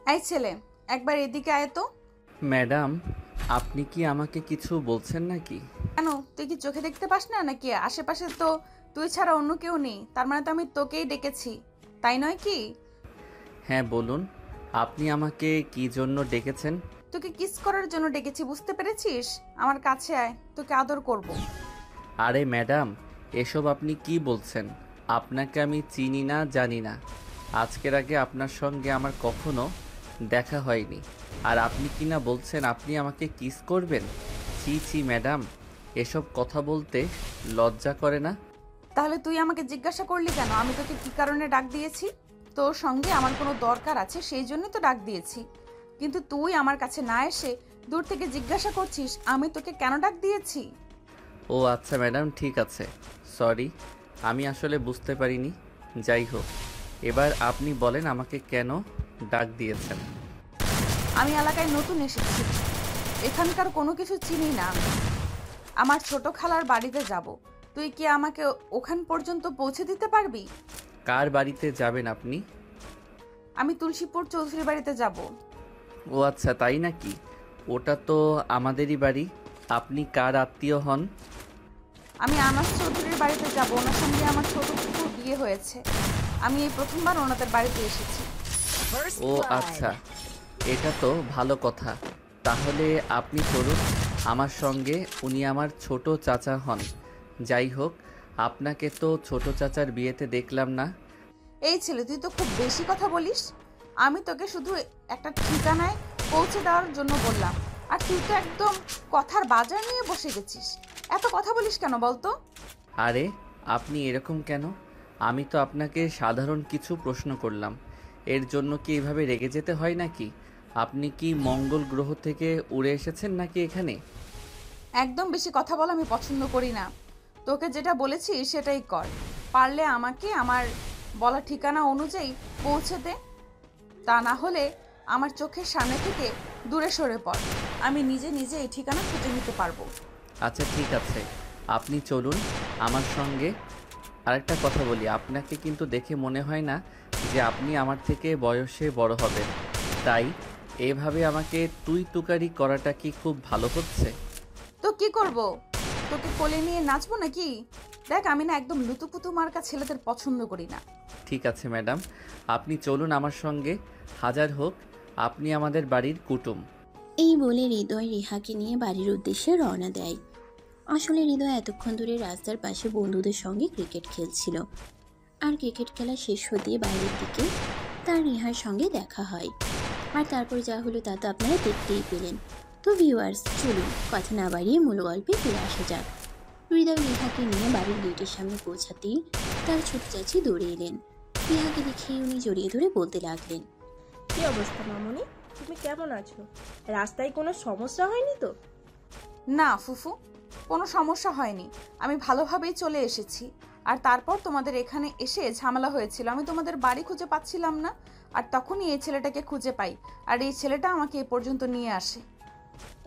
এই ছেলে, একবার এদিকে আয় তো। ম্যাডাম, আপনি কি আমাকে কিছু বলছেন নাকি? কেন, তুই কি চোখে দেখতে পাস না নাকি? আশেপাশে তো তুই ছাড়া অন্য কেউ নেই, তার মানে তো আমি তোকেই ডেকেছি, তাই নয় কি? হ্যাঁ বলুন, আপনি আমাকে কি জন্য ডেকেছেন? তোকে কিস করার জন্য ডেকেছি, বুঝতে পেরেছিস? আমার কাছে আয়, তোকে আদর করব। আরে ম্যাডাম, এসব আপনি কি বলছেন? আপনাকে আমি চিনি না, জানি না। আজকের আগে আপনার সঙ্গে আমার কখনো দেখা হয়নি। আর আপনি কি না বলছেন আপনি আমাকে কিস করবেন? ছি ছি ম্যাডাম, এসব কথা বলতে লজ্জা করে না? তাহলে তুই আমাকে জিজ্ঞাসা করলি কেন আমি তোকে কি কারণে ডাক দিয়েছি? তোর সঙ্গে আমার কোনো দরকার আছে সেই জন্য তো ডাক দিয়েছি। কিন্তু তুই আমার কাছে না এসে দূর থেকে জিজ্ঞাসা করছিস আমি তোকে কেন ডাক দিয়েছি। ও আচ্ছা ম্যাডাম, ঠিক আছে। সরি, আমি আসলে বুঝতে পারিনি। যাই হোক, এবার আপনি বলেন আমাকে কেন ডাক দিয়েছেন। আমি এলাকায় নতুন এসেছি, এখানকার কোনো কিছু চিনি না আমি। আমার ছোট খালার বাড়িতে যাব, তুই কি আমাকে ওখান পর্যন্ত পৌঁছে দিতে পারবি? কার বাড়িতে যাবেন আপনি? আমি তুলসীপুর চৌধুরী বাড়িতে যাব। ও আচ্ছা, তাই নাকি? ওটা তো আমাদেরই বাড়ি। আপনি কার আত্মীয় হন? আমি আনাস চৌধুরীর বাড়িতে যাব, ওনার সঙ্গে আমার ছোট পুকুর বিয়ে হয়েছে। আমি এই প্রথমবার ওনাদের বাড়িতে এসেছি। ও আচ্ছা, এটা তো ভালো কথা। তাহলে আপনি চলুন আমার সঙ্গে। উনি আমার ছোট চাচা হন। যাই হোক, আপনাকে তো ছোট চাচার বিয়েতে দেখলাম না। এই ছেলে, তুই তো খুব বেশি কথা বলিস। আমি তোকে শুধু একটা ঠিকানায় পৌঁছে দেওয়ার জন্য বললাম, আর তুই তো একদম কথার বাজার নিয়ে বসে গেছিস। এত কথা বলিস কেন বলতো? আরে, আপনি এরকম কেন? আমি তো আপনাকে সাধারণ কিছু প্রশ্ন করলাম, এর জন্য কি এভাবে রেগে যেতে হয় নাকি? আপনি কি মঙ্গল গ্রহ থেকে উড়ে এসেছেন নাকি এখানে? একদম বেশি কথা বলা আমি পছন্দ করি না। তোকে যেটা বলেছি সেটাই কর। পারলে আমাকে আমার বলা ঠিকানা অনুযায়ী পৌঁছে দে, তা না হলে আমার চোখের সামনে থেকে দূরে সরে পড়। আমি নিজে নিজে এই ঠিকানা খুঁজে নিতে পারবো। আচ্ছা ঠিক আছে, আপনি চলুন আমার সঙ্গে। আরেকটা কথা বলি, আপনাকে কিন্তু দেখে মনে হয় না যে আপনি আমার থেকে বয়সে বড় হবেন। তাই এভাবে আমাকে তুই তুকারি করাটা কি খুব ভালো হচ্ছে? তো কি করব? তোকে কোলে নিয়ে নাচবো নাকি? দেখ, আমি না একদম লুতুপুতু মার্কা ছেলেদের পছন্দ করি না। ঠিক আছে ম্যাডাম, আপনি চলুন আমার সঙ্গে। হাজার হোক, আপনি আমাদের বাড়ির কুটুম। এই বলে হৃদয় রিহাকে নিয়ে বাড়ির উদ্দেশ্যে রওনা দেয়। আসলে হৃদয় এতক্ষণ ধরে রাস্তার পাশে বন্ধুদের সঙ্গে ক্রিকেট খেলছিল। আর ক্রিকেট খেলা শেষ হতে বাইরের দিকে তার রিহার সঙ্গে দেখা হয়। আর তারপর যা হলো তা তো আপনারা দেখতেই পেলেন। তো ভিউয়ার্স, চলুন কথা না বাড়িয়ে মূল গল্পে ফিরে আসা যাক। হৃদয় রিহাকে নিয়ে বাড়ির গেটের সামনে পৌঁছাতেই তার ছোট চাচি দৌড়ে এলেন। রিহাকে দেখেই উনি জড়িয়ে ধরে বলতে লাগলেন, কি অবস্থা মামুনি? তুমি কেমন আছো? রাস্তায় কোনো সমস্যা হয়নি তো? না ফুফু, কোনো সমস্যা হয়নি। আমি ভালোভাবেই চলে এসেছি। আর তারপর তোমাদের এখানে এসে ঝামেলা হয়েছিল, আমি তোমাদের বাড়ি খুঁজে পাচ্ছিলাম না। আর তখনই এই ছেলেটাকে খুঁজে পাই, আর এই ছেলেটা আমাকে এ পর্যন্ত নিয়ে আসে।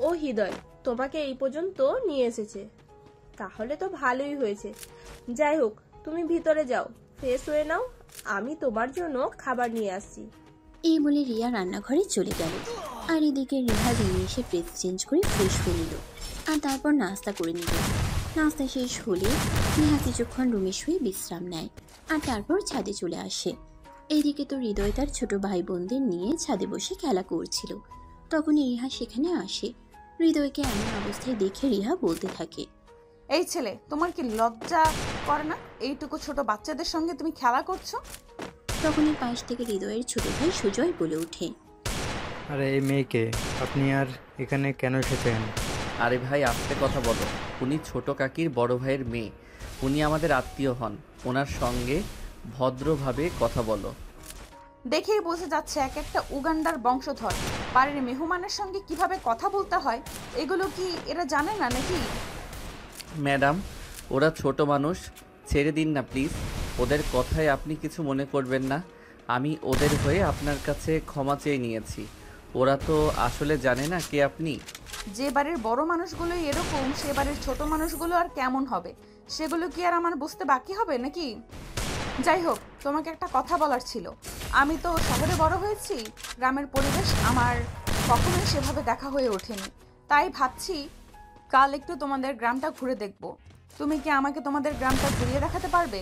ও হৃদয় তোমাকে এই পর্যন্ত নিয়ে এসেছে, তাহলে তো ভালোই হয়েছে। যাই হোক, তুমি ভিতরে যাও, ফ্রেশ হয়ে নাও, আমি তোমার জন্য খাবার নিয়ে আসছি। এই বলে রিয়া রান্নাঘরে চলে গেল। আর এদিকে রিহা রুমে এসে ড্রেস চেঞ্জ করে ফ্রেশ হয়ে নিল। আর তারপর নাস্তা করে নিল। নাস্তা শেষ হলে রিহা কিছুক্ষণ রুমে শুয়ে বিশ্রাম নেয়। আর তারপর ছাদে চলে আসে। এইদিকে তো হৃদয় তার ছোট ভাই বোনদের নিয়ে ছাদে বসে খেলা করছিল। তখনই রিহা সেখানে আসে। হৃদয়কে এমন অবস্থায় দেখে রিহা বলতে থাকে, এই ছেলে, তোমার কি লজ্জা করে না? এইটুকু ছোট বাচ্চাদের সঙ্গে তুমি খেলা করছো। তখনই পাশ থেকে হৃদয়ের ছোট ভাই সুজয় বলে ওঠে, আরে এই মেয়েকে আপনি আর এখানে কেন এসেছেন? আরে ভাই, আস্তে কথা বলো। উনি ছোট কাকির বড় ভাইয়ের মেয়ে। উনি আমাদের আত্মীয় হন। ওনার সঙ্গে ভদ্রভাবে কথা বলো। দেখেই বোঝা যাচ্ছে এক একটা উগান্ডার বংশধর। বাড়ির মেহমানের সঙ্গে কিভাবে কথা বলতে হয় এগুলো কি এরা জানে না নাকি? ম্যাডাম, ওরা ছোট মানুষ, ছেড়ে দিন না প্লিজ। ওদের কথায় আপনি কিছু মনে করবেন না। আমি ওদের হয়ে আপনার কাছে ক্ষমা চেয়ে নিয়েছি। ওরা তো আসলে জানে না কে আপনি। যে বাড়ির বড় মানুষগুলোই এরকম, সে বাড়ির ছোট মানুষগুলো আর কেমন হবে সেগুলো কি আর আমার বুঝতে বাকি হবে নাকি? যাই হোক, তোমাকে একটা কথা বলার ছিল। আমি তো শহরে বড় হয়েছি, গ্রামের পরিবেশ আমার কখনোই সেভাবে দেখা হয়ে ওঠেনি। তাই ভাবছি কাল একটু তোমাদের গ্রামটা ঘুরে দেখব। তুমি কি আমাকে তোমাদের গ্রামটা ঘুরিয়ে দেখাতে পারবে?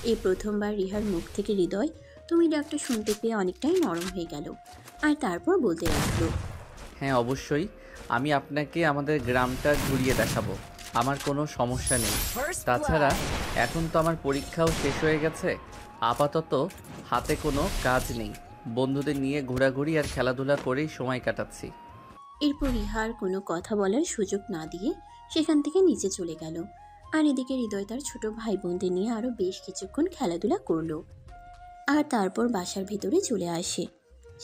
এই প্রথমবার রিহার মুখ থেকে হৃদয় তুমি ডাকটা শুনতে পেয়ে অনেকটাই নরম হয়ে গেল, আর তারপর বলতে লাগলো, হ্যাঁ অবশ্যই, আমি আপনাকে আমাদের গ্রামটা ঘুরিয়ে দেখাবো, আমার কোনো সমস্যা নেই। তাছাড়া এখন তো আমার পরীক্ষাও শেষ হয়ে গেছে, আপাতত হাতে কোনো কাজ নেই, বন্ধুদের নিয়ে ঘোরাঘুরি আর খেলাধুলা করেই সময় কাটাচ্ছি। এরপর রিহার কোনো কথা বলার সুযোগ না দিয়ে সেখান থেকে নিচে চলে গেল। আর এদিকে হৃদয় তার ছোট ভাই বোনদের নিয়ে আরও বেশ কিছুক্ষণ খেলাধুলা করলো, আর তারপর বাসার ভেতরে চলে আসে।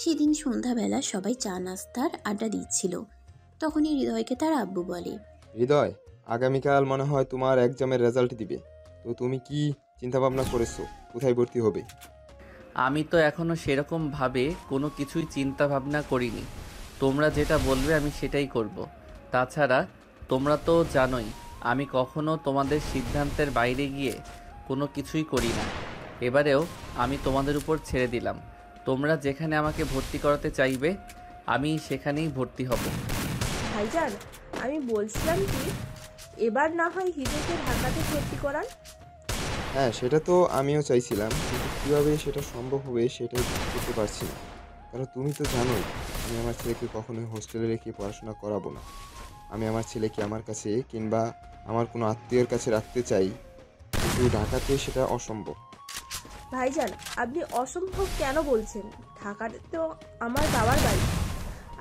সেদিন সন্ধ্যাবেলা সবাই চা নাস্তার আড্ডা দিচ্ছিল। তখনই হৃদয়কে তার আব্বু বলে, হৃদয়, আগামীকাল মনে হয় তোমার এক্সামের রেজাল্ট দিবে, তো তুমি কি চিন্তা ভাবনা করেছো কোথায় ভর্তি হবে? আমি তো এখনও সেরকমভাবে কোনো কিছুই চিন্তা ভাবনা করিনি, তোমরা যেটা বলবে আমি সেটাই করব। তাছাড়া তোমরা তো জানোই আমি কখনো তোমাদের সিদ্ধান্তের বাইরে গিয়ে কোনো কিছুই করি না। এবারেও আমি তোমাদের উপর ছেড়ে দিলাম, তোমরা যেখানে আমাকে ভর্তি করাতে চাইবে আমি সেখানেই ভর্তি হব। ভাইজান, আমি বলছিলাম কি, এবার না হয় হৃদয়কে ঢাকাতে ভর্তি করান। হ্যাঁ, সেটা তো আমিও চাইছিলাম, কিন্তু কীভাবে সেটা সম্ভব হবে সেটাই করতে পারছি না। কারণ তুমি তো জানোই আমি আমার ছেলেকে কখনোই হোস্টেলে রেখে পড়াশোনা করাবো না। আমি আমার ছেলেকে আমার কাছে কিংবা আমার কোনো আত্মীয়ের কাছে রাখতে চাই, কিন্তু ঢাকাতে সেটা অসম্ভব। ভাইজান, আপনি অসম্ভব কেন বলছেন? ঢাকাতে তো আমার বাবার বাড়ি,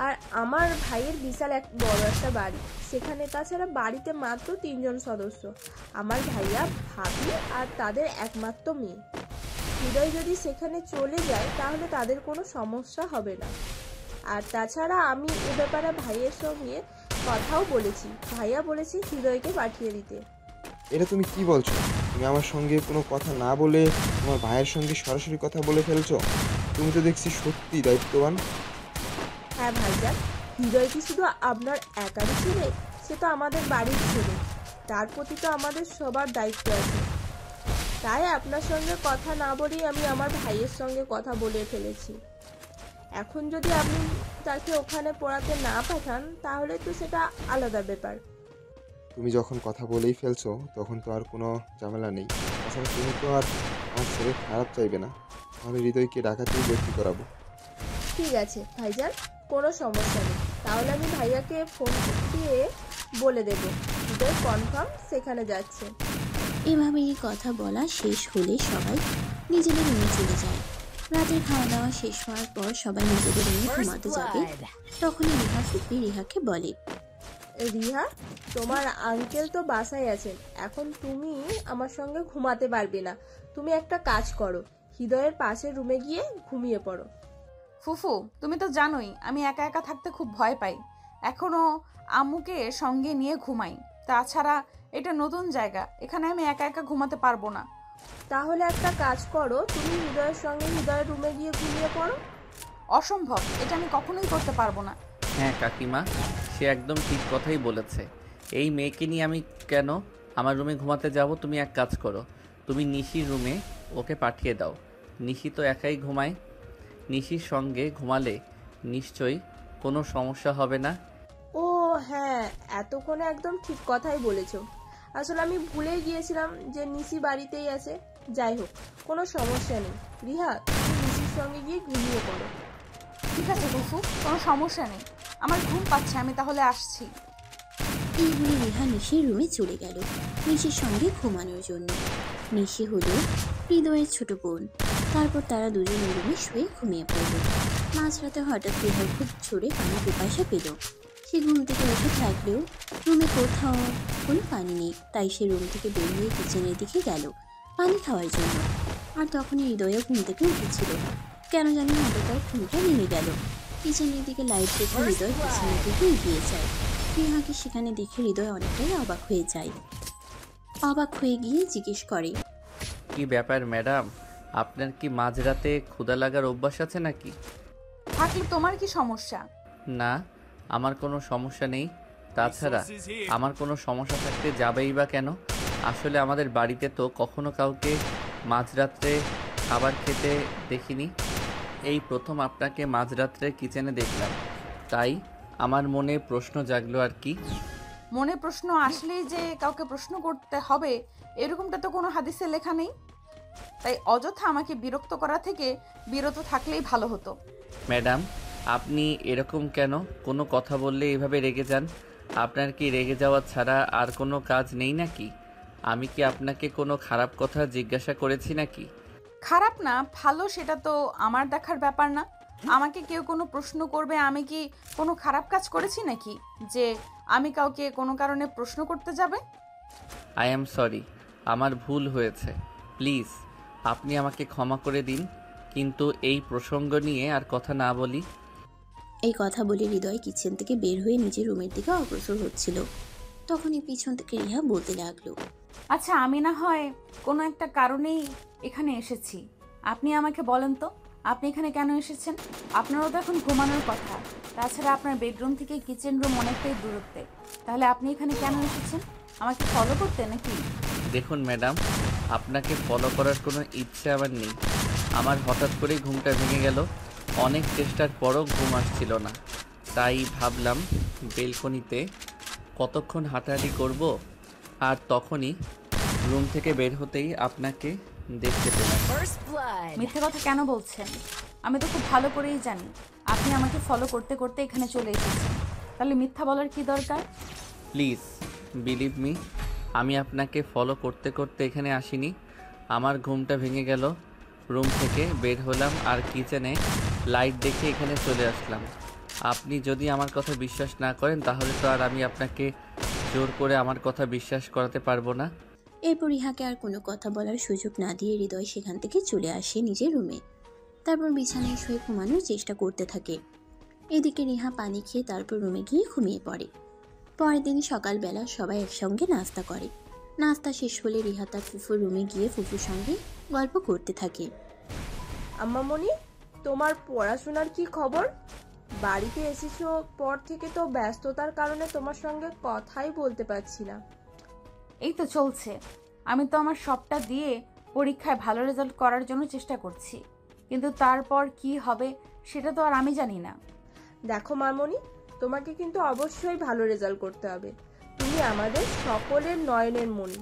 আর আমার ভাইয়ের বিশাল এক বড় একটা বাড়ি সেখানে। তাছাড়া বাড়িতে মাত্র 3 জন সদস্য, আমার ভাইয়া, ভাবি আর তাদের একমাত্র মেয়ে। হৃদয় যদি সেখানে চলে যায় তাহলে তাদের কোনো সমস্যা হবে না। আর তাছাড়া আমি এ ব্যাপারে ভাইয়ের সঙ্গে কথাও বলেছি, ভাইয়া বলেছে হৃদয়কে পাঠিয়ে দিতে। এটা তুমি কি বলছো? তুমি আমার সঙ্গে কোনো কথা না বলে তোমার ভাইয়ের সঙ্গে সরাসরি কথা বলে ফেলছো। তুমি তো দেখছি সত্যি দায়িত্ববান। হ্যাঁ ভাইজান, হৃদয় কি শুধু আপনার একারই ছেলে? সে তো আমাদের বাড়ির ছেলে, তার প্রতি তো আমাদের সবার দায়িত্ব আছে। তাই আপনার সঙ্গে কথা না বলেই আমি আমার ভাইয়ের সঙ্গে কথা বলে ফেলেছি। এখন যদি আপনি তাকে ওখানে পড়াতে না পাঠান তাহলে তো সেটা আলাদা ব্যাপার। তুমি যখন কথা বলেই ফেলছো তখন তো আর কোনো ঝামেলা নেই। তাছাড়া তুমি তো আর আমার ছেলে খারাপ চাইবে না, তাহলে হৃদয়কে ঢাকাতেই ভর্তি করাবো। ঠিক আছে ভাইজান, কোনো সমস্যা নেই। তাহলে আমি ভাইয়াকে ফোন দিয়ে বলে দেব হৃদয় কনফার্ম সেখানে যাচ্ছে। এভাবেই কথা বলা শেষ হলে সবাই নিজেদের রুমে চলে যায়। রাতের খাওয়া দাওয়া শেষ হওয়ার পর সবাই নিজেদের রুমে ঘুমাতে যাবে। তখনই রিহা ফুপি রিহাকে বলে, রিহা, তোমার আঙ্কেল তো বাসায় আছেন, এখন তুমি আমার সঙ্গে ঘুমাতে পারবে না। তুমি একটা কাজ করো, হৃদয়ের পাশের রুমে গিয়ে ঘুমিয়ে পড়ো। ফুফু, তুমি তো জানোই আমি একা একা থাকতে খুব ভয় পাই, এখনো আম্মুকে সঙ্গে নিয়ে ঘুমাই। তাছাড়া এটা নতুন জায়গা, এখানে আমি একা একা ঘুমাতে পারবো না। তাহলে একটা কাজ করো, তুমি হৃদয়ের সঙ্গে হৃদয়ের রুমে গিয়ে ঘুমিয়ে পড়ো। অসম্ভব, এটা আমি কখনোই করতে পারবো না। হ্যাঁ কাকিমা, সে একদম ঠিক কথাই বলেছে। এই মেয়েকে নিয়ে আমি কেন আমার রুমে ঘুমাতে যাব? তুমি এক কাজ করো, তুমি নিশির রুমে ওকে পাঠিয়ে দাও। নিশি তো একাই ঘুমায়, নিশির সঙ্গে ঘুমালে নিশ্চয়ই কোনো সমস্যা হবে না। ও হ্যাঁ, এতক্ষণে একদম ঠিক কথাই বলেছো। আসলে আমি ভুলেই গিয়েছিলাম যে নিশি বাড়িতেই আছে। যাই হোক, কোনো সমস্যা নেই। রিহা, তুমি নিশির সঙ্গে গিয়ে ঘুমিয়ে পড়ো। ঠিক আছে ফুফু, কোনো সমস্যা নেই, আমার ঘুম পাচ্ছে, আমি তাহলে আসছি। এই বলে রিহা নিশির রুমে চলে গেল নিশির সঙ্গে ঘুমানোর জন্য। নিশি হলো হৃদয়ের ছোট বোন। তারপর তারা দুজন রুমে শুয়ে ঘুমিয়ে পড়ল। মাঝরাতে হঠাৎ রিহার খুব জোরে পানি পিপাসা পেল। সে ঘুম থেকে উঠে থাকলেও রুমে কোথাও কোনো পানি নেই, তাই সে রুম থেকে বের হয়ে কিচেনের দিকে গেল পানি খাওয়ার জন্য। আর তখনই হৃদয়ও ঘুম থেকে উঠেছিল। কেন জানি হঠাৎ তার ঘুমটা নেমে গেল। কিচেনের দিকে লাইট রেখে হৃদয় কিচেনের দিকে এগিয়ে যায়। রিহাকে সেখানে দেখে হৃদয় অনেকটাই অবাক হয়ে যায়। অবাক হয়ে গিয়ে জিজ্ঞেস করে, কি ব্যাপার ম্যাডাম, আপনার কি মাঝরাতে ক্ষুধা লাগার অভ্যাস আছে নাকি? থাকলে তোমার কি সমস্যা? না, আমার কোনো সমস্যা নেই। তাছাড়া আমার কোনো সমস্যা থাকতে যাবেই বা কেন? আসলে আমাদের বাড়িতে তো কখনো কাউকে মাঝরাত্রে খাবার খেতে দেখিনি, এই প্রথম আপনাকে মাঝরাত্রে কিচেনে দেখলাম, তাই আমার মনে প্রশ্ন জাগলো আর কি। মনে প্রশ্ন আসলেই যে কাউকে প্রশ্ন করতে হবে এরকমটা তো কোনো হাদিসে লেখা নেই, তাই অযথা আমাকে বিরক্ত করা থেকে বিরত থাকলেই ভালো হতো। ম্যাডাম, আপনি এরকম কেন? কোনো কথা বললে এভাবে রেগে যান? আপনার কি রেগে যাওয়া ছাড়া আর কোনো কাজ নেই নাকি? আমি কি আপনাকে কোনো খারাপ কথা জিজ্ঞাসা করেছি নাকি? খারাপ না ভালো সেটা তো আমার দেখার ব্যাপার না। আমাকে কেউ কোনো প্রশ্ন করবে, আমি কি কোনো খারাপ কাজ করেছি নাকি যে আমি কাউকে কোনো কারণে প্রশ্ন করতে যাবে? আই অ্যাম সরি, আমার ভুল হয়েছে, প্লিজ আপনি আমাকে ক্ষমা করে দিন, কিন্তু এই প্রসঙ্গ নিয়ে আর কথা না বলি। এই কথা বলে হৃদয় কিচেন থেকে বের হয়ে নিজের রুমের দিকে অগ্রসর হচ্ছিল। তখনই পিছন থেকে রিহা বলতে লাগলো, আচ্ছা আমি না হয় কোনো একটা কারণেই এখানে এসেছি, আপনি আমাকে বলেন তো আপনি এখানে কেন এসেছেন? আপনারও তো এখন ঘুমানোর কথা, তাছাড়া আপনার বেডরুম থেকে কিচেন রুম অনেকটাই দূরত্বে, তাহলে আপনি এখানে কেন এসেছেন? আমাকে ফলো করতে নাকি? দেখুন ম্যাডাম, আপনাকে ফলো করার কোনো ইচ্ছে আমার নেই। আমার হঠাৎ করেই ঘুমটা ভেঙে গেল, অনেক চেষ্টার পরও ঘুম আসছিল না, তাই ভাবলাম বেলকনিতে কতক্ষণ হাঁটাহাঁটি করব, আর তখনই রুম থেকে বের হতেই আপনাকে দেখতে পেলাম। মিথ্যে কথা কেন বলছেন? আমি তো খুব ভালো করেই জানি আপনি আমাকে ফলো করতে করতে এখানে চলে এসেছেন, তাহলে মিথ্যা বলার কি দরকার? প্লিজ বিলিভ মি, আমি আপনাকে ফলো করতে করতে এখানে আসিনি। আমার ঘুমটা ভেঙে গেল, রুম থেকে বের হলাম আর কিচেনে লাইট দেখে এখানে চলে আসলাম। আপনি যদি আমার কথা বিশ্বাস না করেন তাহলে তো আর আমি আপনাকে জোর করে আমার কথা বিশ্বাস করাতে পারবো না। এরপর রিহাকে আর কোনো কথা বলার সুযোগ না দিয়ে হৃদয় সেখান থেকে চলে আসে নিজের রুমে। তারপর বিছানায় শুয়ে ঘুমানোর চেষ্টা করতে থাকে। এদিকে রিহা পানি খেয়ে তারপর রুমে গিয়ে ঘুমিয়ে পড়ে। পরের দিন সকালবেলা সবাই একসঙ্গে নাস্তা করে। নাস্তা শেষ হলে রিহা তার ফুফুর রুমে গিয়ে ফুফুর সঙ্গে গল্প করতে থাকে। আম্মামণি, তোমার পড়াশোনার কি খবর? বাড়িতে এসেছো পর থেকে তো ব্যস্ততার কারণে তোমার সঙ্গে কথাই বলতে পারছি না। এই তো চলছে, আমি তো আমার সবটা দিয়ে পরীক্ষায় ভালো রেজাল্ট করার জন্য চেষ্টা করছি, কিন্তু তারপর কি হবে সেটা তো আর আমি জানি না। দেখো মামনি, তোমাকে কিন্তু অবশ্যই ভালো রেজাল্ট করতে হবে। তুমি আমাদের সকলের নয়নের মণি,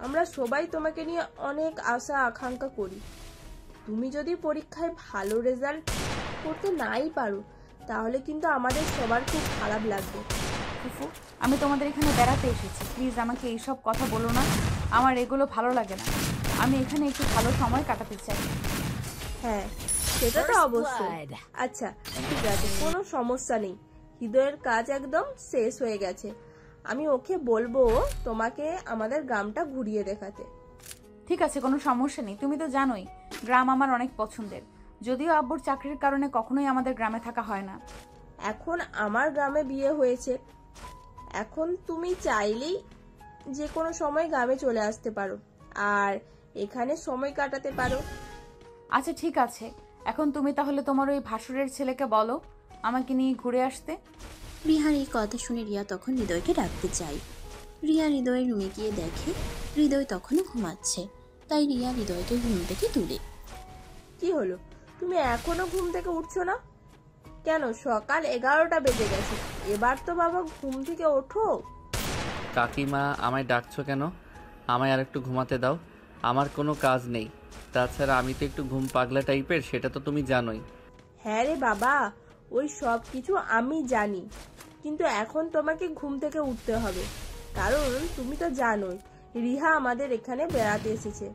আমরা সবাই তোমাকে নিয়ে অনেক আশা আকাঙ্ক্ষা করি। তুমি যদি পরীক্ষায় ভালো রেজাল্ট করতে নাই পারো তাহলে কিন্তু আমাদের সবার খুব খারাপ লাগবে। ফুফু, আমি তোমাদের এখানে বেড়াতে এসেছি, প্লিজ আমাকে এইসব কথা বলো না, আমার এগুলো ভালো লাগে না। আমি এখানে একটু ভালো সময় কাটাতে চাই। হ্যাঁ, সেটা তো অবশ্যই। আচ্ছা ঠিক আছে, কোনো সমস্যা নেই। হৃদয়ের কাজ একদম শেষ হয়ে গেছে, আমি ওকে বলবো তোমাকে আমাদের গ্রামটা ঘুরিয়ে দেখাতে। ঠিক আছে, কোনো সমস্যা নেই, তুমি তো জানোই গ্রাম আমার অনেক পছন্দের, যদিও আব্বুর চাকরির কারণে কখনোই আমাদের গ্রামে থাকা হয় না। এখন আমার গ্রামে বিয়ে হয়েছে, এখন তুমি চাইলেই যে কোনো সময় গ্রামে চলে আসতে পারো আর এখানে সময় কাটাতে পারো। আচ্ছা ঠিক আছে, এখন তুমি তাহলে তোমার ওই ভাসুরের ছেলেকে বলো আমাকে নিয়ে ঘুরে আসতে। রিহার এই কথা শুনে রিয়া তখন হৃদয়কে ডাকতে চায়। রিয়া হৃদয়ের রুমে গিয়ে দেখে হৃদয় তখনও ঘুমাচ্ছে, তাই রিয়া হৃদয়কে ঘুম থেকে তুলে। কি হলো, তুমি এখনো ঘুম থেকে উঠছো না কেন? সকাল 11টা বেজে গেছে, এবার তো বাবা ঘুম থেকে ওঠো। কাকিমা, আমায় ডাকছো কেন? আমায় আর একটু ঘুমাতে দাও, আমার কোনো কাজ নেই। তাছাড়া আমি তো একটু ঘুম পাগলা টাইপের, সেটা তো তুমি জানোই। হ্যাঁ রে বাবা, ওই সব কিছু আমি জানি, কিন্তু এখন তোমাকে ঘুম থেকে উঠতে হবে, কারণ তুমি তো জানোই রিহা আমাদের এখানে বেড়াতে এসেছে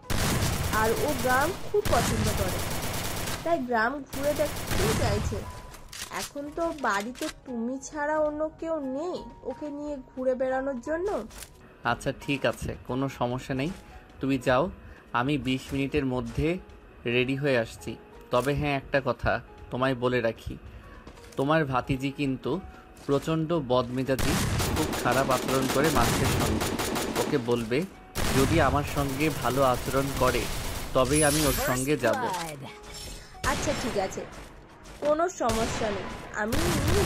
আর ও গ্রাম খুব পছন্দ করে, তাই গ্রাম ঘুরে দেখতে চাইছে। এখন তো বাড়িতে তুমি ছাড়া অন্য কেউ নেই ওকে নিয়ে ঘুরে বেড়ানোর জন্য। আচ্ছা ঠিক আছে, কোনো সমস্যা নেই, তুমি যাও, আমি 20 মিনিটের মধ্যে রেডি হয়ে আসছি। তবে হ্যাঁ, একটা কথা তোমায় বলে রাখি, তোমার ভাতিজি কিন্তু প্রচণ্ড বদমেজাজি, খুব খারাপ আচরণ করে মানুষের সঙ্গে। ওকে বলবে যদি আমার সঙ্গে ভালো আচরণ করে তবেই আমি ওর সঙ্গে যাব। আচ্ছা ঠিক আছে, কোনো সমস্যা নেই, আমি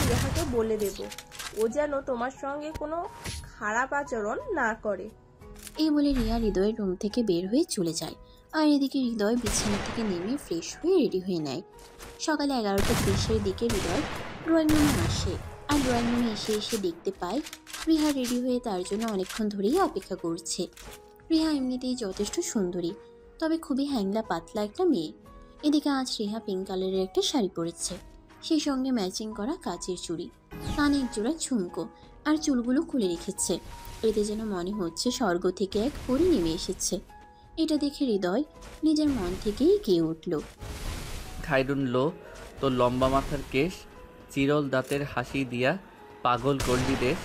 রিহাকে বলে দেব ও যেন তোমার সঙ্গে কোনো খারাপ আচরণ না করে। এই বলে রিয়া হৃদয়ের রুম থেকে বের হয়ে চলে যায়। আর এদিকে হৃদয় বিছানা থেকে নেমে ফ্রেশ হয়ে রেডি হয়ে নেয়। সকালে 11:30 দিকে হৃদয় ড্রয়িং রুমে আসে। আর ড্রয়িং রুমে এসে এসে দেখতে পায় রিহা রেডি হয়ে তার জন্য অনেকক্ষণ ধরেই অপেক্ষা করছে। রিহা এমনিতেই যথেষ্ট সুন্দরী, তবে খুবই হ্যাংলা পাতলা একটা মেয়ে। এদিকে আজ রিহা পিঙ্ক কালারের একটা শাড়ি পরেছে, সেই সঙ্গে ম্যাচিং করা কাচের চুড়ি, কানে এক জোড়া ঝুমকো, আর চুলগুলো খুলে রেখেছে। এতে যেন মনে হচ্ছে স্বর্গ থেকে এক পরী নেমে এসেছে। এটা দেখে হৃদয় নিজের মন থেকেই গেয়ে উঠল। খাইরুন লো, তোর লম্বা মাথার কেশ, চিরল দাঁতের হাসি দিয়া পাগল করলি দেশ,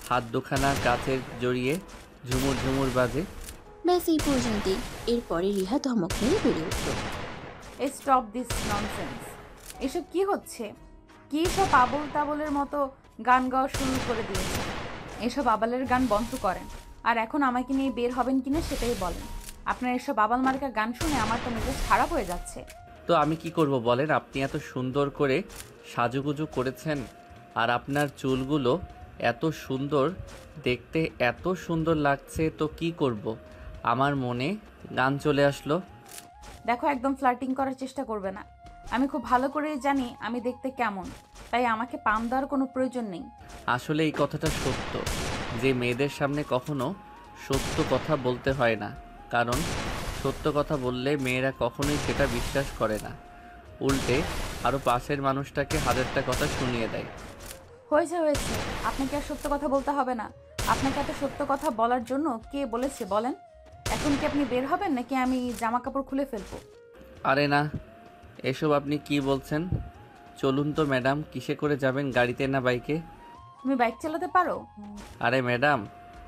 হাত দুখানা কাচের জড়িয়ে ঝুমুর ঝুমুর বাজে। ব্যাস এই পর্যন্তই। এরপরে রিহা ধমক মেরে বেড়ে উঠল। Stop this nonsense. এসব কি হচ্ছে? কি সব আবল তাবলের মতো গান গাওয়া শুরু করে দিয়েছে। এসব আবালের গান বন্ধ করেন, আর এখন আমাকে নিয়ে বের হবেন কিনা সেটাই বলেন। আপনার এসব আবাল মার্কা গান শুনে আমার তো মেজাজ খারাপ হয়ে যাচ্ছে। তো আমি কি করব বলেন? আপনি এত সুন্দর করে সাজুগুজু করেছেন, আর আপনার চুলগুলো এত সুন্দর, দেখতে এত সুন্দর লাগছে, তো কি করব? আমার মনে গান চলে আসলো। দেখো, একদম ফ্লার্টিং করার চেষ্টা করবে না। আমি খুব ভালো করেই জানি আমি দেখতে কেমন, তাই আমাকে পাম দেওয়ার কোনো প্রয়োজন নেই। আসলে এই কথাটা সত্য যে মেয়েদের সামনে কখনো সত্য কথা বলতে হয় না, কারণ সত্য কথা বললে মেয়েরা কখনোই সেটা বিশ্বাস করে না, উল্টে আরও পাশের মানুষটাকে হাজারটা কথা শুনিয়ে দেয়। হয়েছে হয়েছে, আপনাকে আর সত্য কথা বলতে হবে না। আপনাকে এত সত্য কথা বলার জন্য কে বলেছে বলেন? এখন কি আপনি বের হবেন নাকি আমি জামা কাপড় খুলে ফেলবো? আরে না, এসব আপনি কি বলছেন? চলুন তো ম্যাডাম, কিসে করে যাবেন, গাড়িতে না বাইকে? তুমি বাইক চালাতে পারো? আরে ম্যাডাম,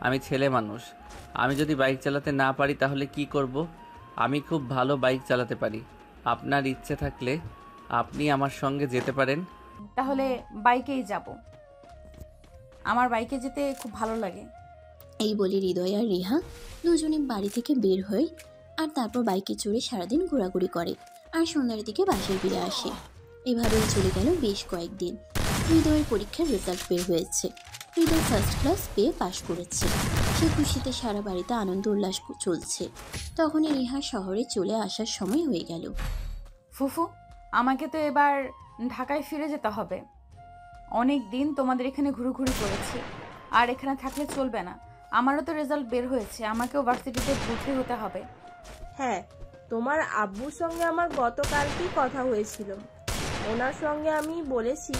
আমি ছেলে মানুষ, আমি যদি বাইক চালাতে না পারি তাহলে কি করব? আমি খুব ভালো বাইক চালাতে পারি। আপনার ইচ্ছে থাকলে আপনি আমার সঙ্গে যেতে পারেন। তাহলে বাইকেই যাব, আমার বাইকে যেতে খুব ভালো লাগে। এই বলে হৃদয় আর রিহা দুজনে বাড়ি থেকে বের হয়, আর তারপর বাইকে চড়ে সারাদিন ঘোরাঘুরি করে, আর সন্ধ্যার দিকে বাসায় ফিরে আসে। এভাবেই চলে গেল বেশ কয়েকদিন। হৃদয়ের পরীক্ষার রেজাল্ট বের হয়েছে। হৃদয় ফার্স্ট ক্লাস পেয়ে পাশ করেছে। সে খুশিতে সারা বাড়িতে আনন্দ উল্লাস চলছে। তখনই রিহা শহরে চলে আসার সময় হয়ে গেল। ফুফু, আমাকে তো এবার ঢাকায় ফিরে যেতে হবে। অনেক দিন তোমাদের এখানে ঘুরুঘুরি করেছি, আর এখানে থাকলে চলবে না। আমারও তো রেজাল্ট বের হয়েছে, আমাকেও ভার্সিটিতে ভর্তি হতে হবে। হ্যাঁ, তোমার আব্বুর সঙ্গে আমার গতকালকেই কথা হয়েছিল। ওনার সঙ্গে আমি বলেছি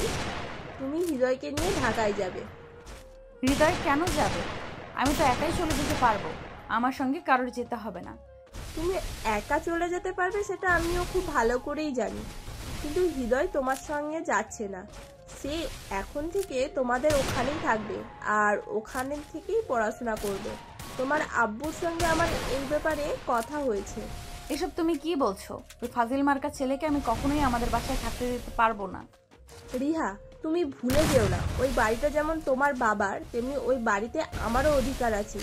তুমি হৃদয়কে নিয়ে ঢাকায় যাবে। হৃদয় কেন যাবে? আমি তো একাই চলে যেতে পারবো, আমার সঙ্গে কারোর যেতে হবে না। তুমি একা চলে যেতে পারবে সেটা আমিও খুব ভালো করেই জানি, কিন্তু হৃদয় তোমার সঙ্গে যাচ্ছে না। সে এখন থেকে তোমাদের ওখানেই থাকবে, আর ওখানে থেকেই পড়াশোনা করবে। তোমার আব্বুর সঙ্গে আমার এই ব্যাপারে কথা হয়েছে। এসব তুমি কি বলছো? ওই ফাজিল মার্কা ছেলেকে আমি কখনোই আমাদের বাসায় থাকতে দিতে পারবো না। রিহা, তুমি ভুলে যেও না, ওই বাড়িটা যেমন তোমার বাবার, তেমনি ওই বাড়িতে আমারও অধিকার আছে।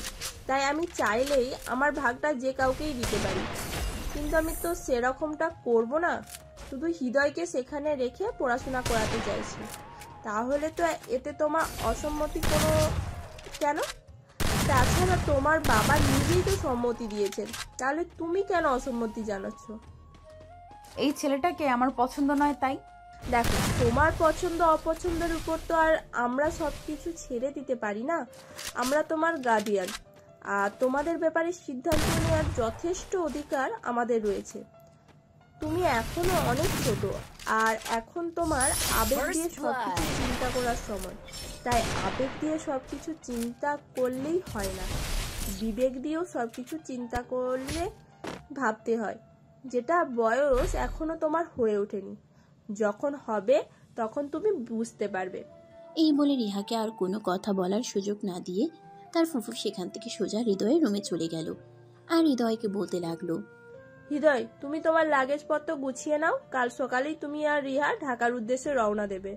তাই আমি চাইলেই আমার ভাগটা যে কাউকেই দিতে পারি, কিন্তু আমি তো সেরকমটা করব না। শুধু হৃদয়কে সেখানে রেখে পড়াশোনা করাতে চাইছি। তাহলে তো এতে তোমার অসম্মতি কোনো কেন? তাছাড়া তোমার বাবা নিজেই তো সম্মতি দিয়েছেন, তাহলে তুমি কেন অসম্মতি জানাচ্ছ? এই ছেলেটাকে আমার পছন্দ নয় তাই। দেখো, তোমার পছন্দ অপছন্দের উপর তো আর আমরা সব কিছু ছেড়ে দিতে পারি না। আমরা তোমার গার্ডিয়ান, আর তোমাদের ব্যাপারে সিদ্ধান্ত নেওয়ার যথেষ্ট অধিকার আমাদের রয়েছে। তুমি এখনো অনেক ছোট, আর এখন তোমার আবেগ দিয়ে সবকিছু চিন্তা করার সময়। তাই আবেগ দিয়ে সবকিছু চিন্তা করলেই হয় না, বিবেক দিয়েও সবকিছু চিন্তা করলে ভাবতে হয়। যেটা বয়স এখনো তোমার হয়ে ওঠেনি, যখন হবে তখন তুমি বুঝতে পারবে। এই বলে রিহাকে আর কোনো কথা বলার সুযোগ না দিয়ে তার ফুফু সেখান থেকে সোজা হৃদয়ের রুমে চলে গেল, আর হৃদয়কে বলতে লাগলো, হৃদয়, তুমি তোমার লাগেজপত্র গুছিয়ে নাও। কাল সকালেই তুমি আর রিহা ঢাকার উদ্দেশ্যে রওনা দেবে।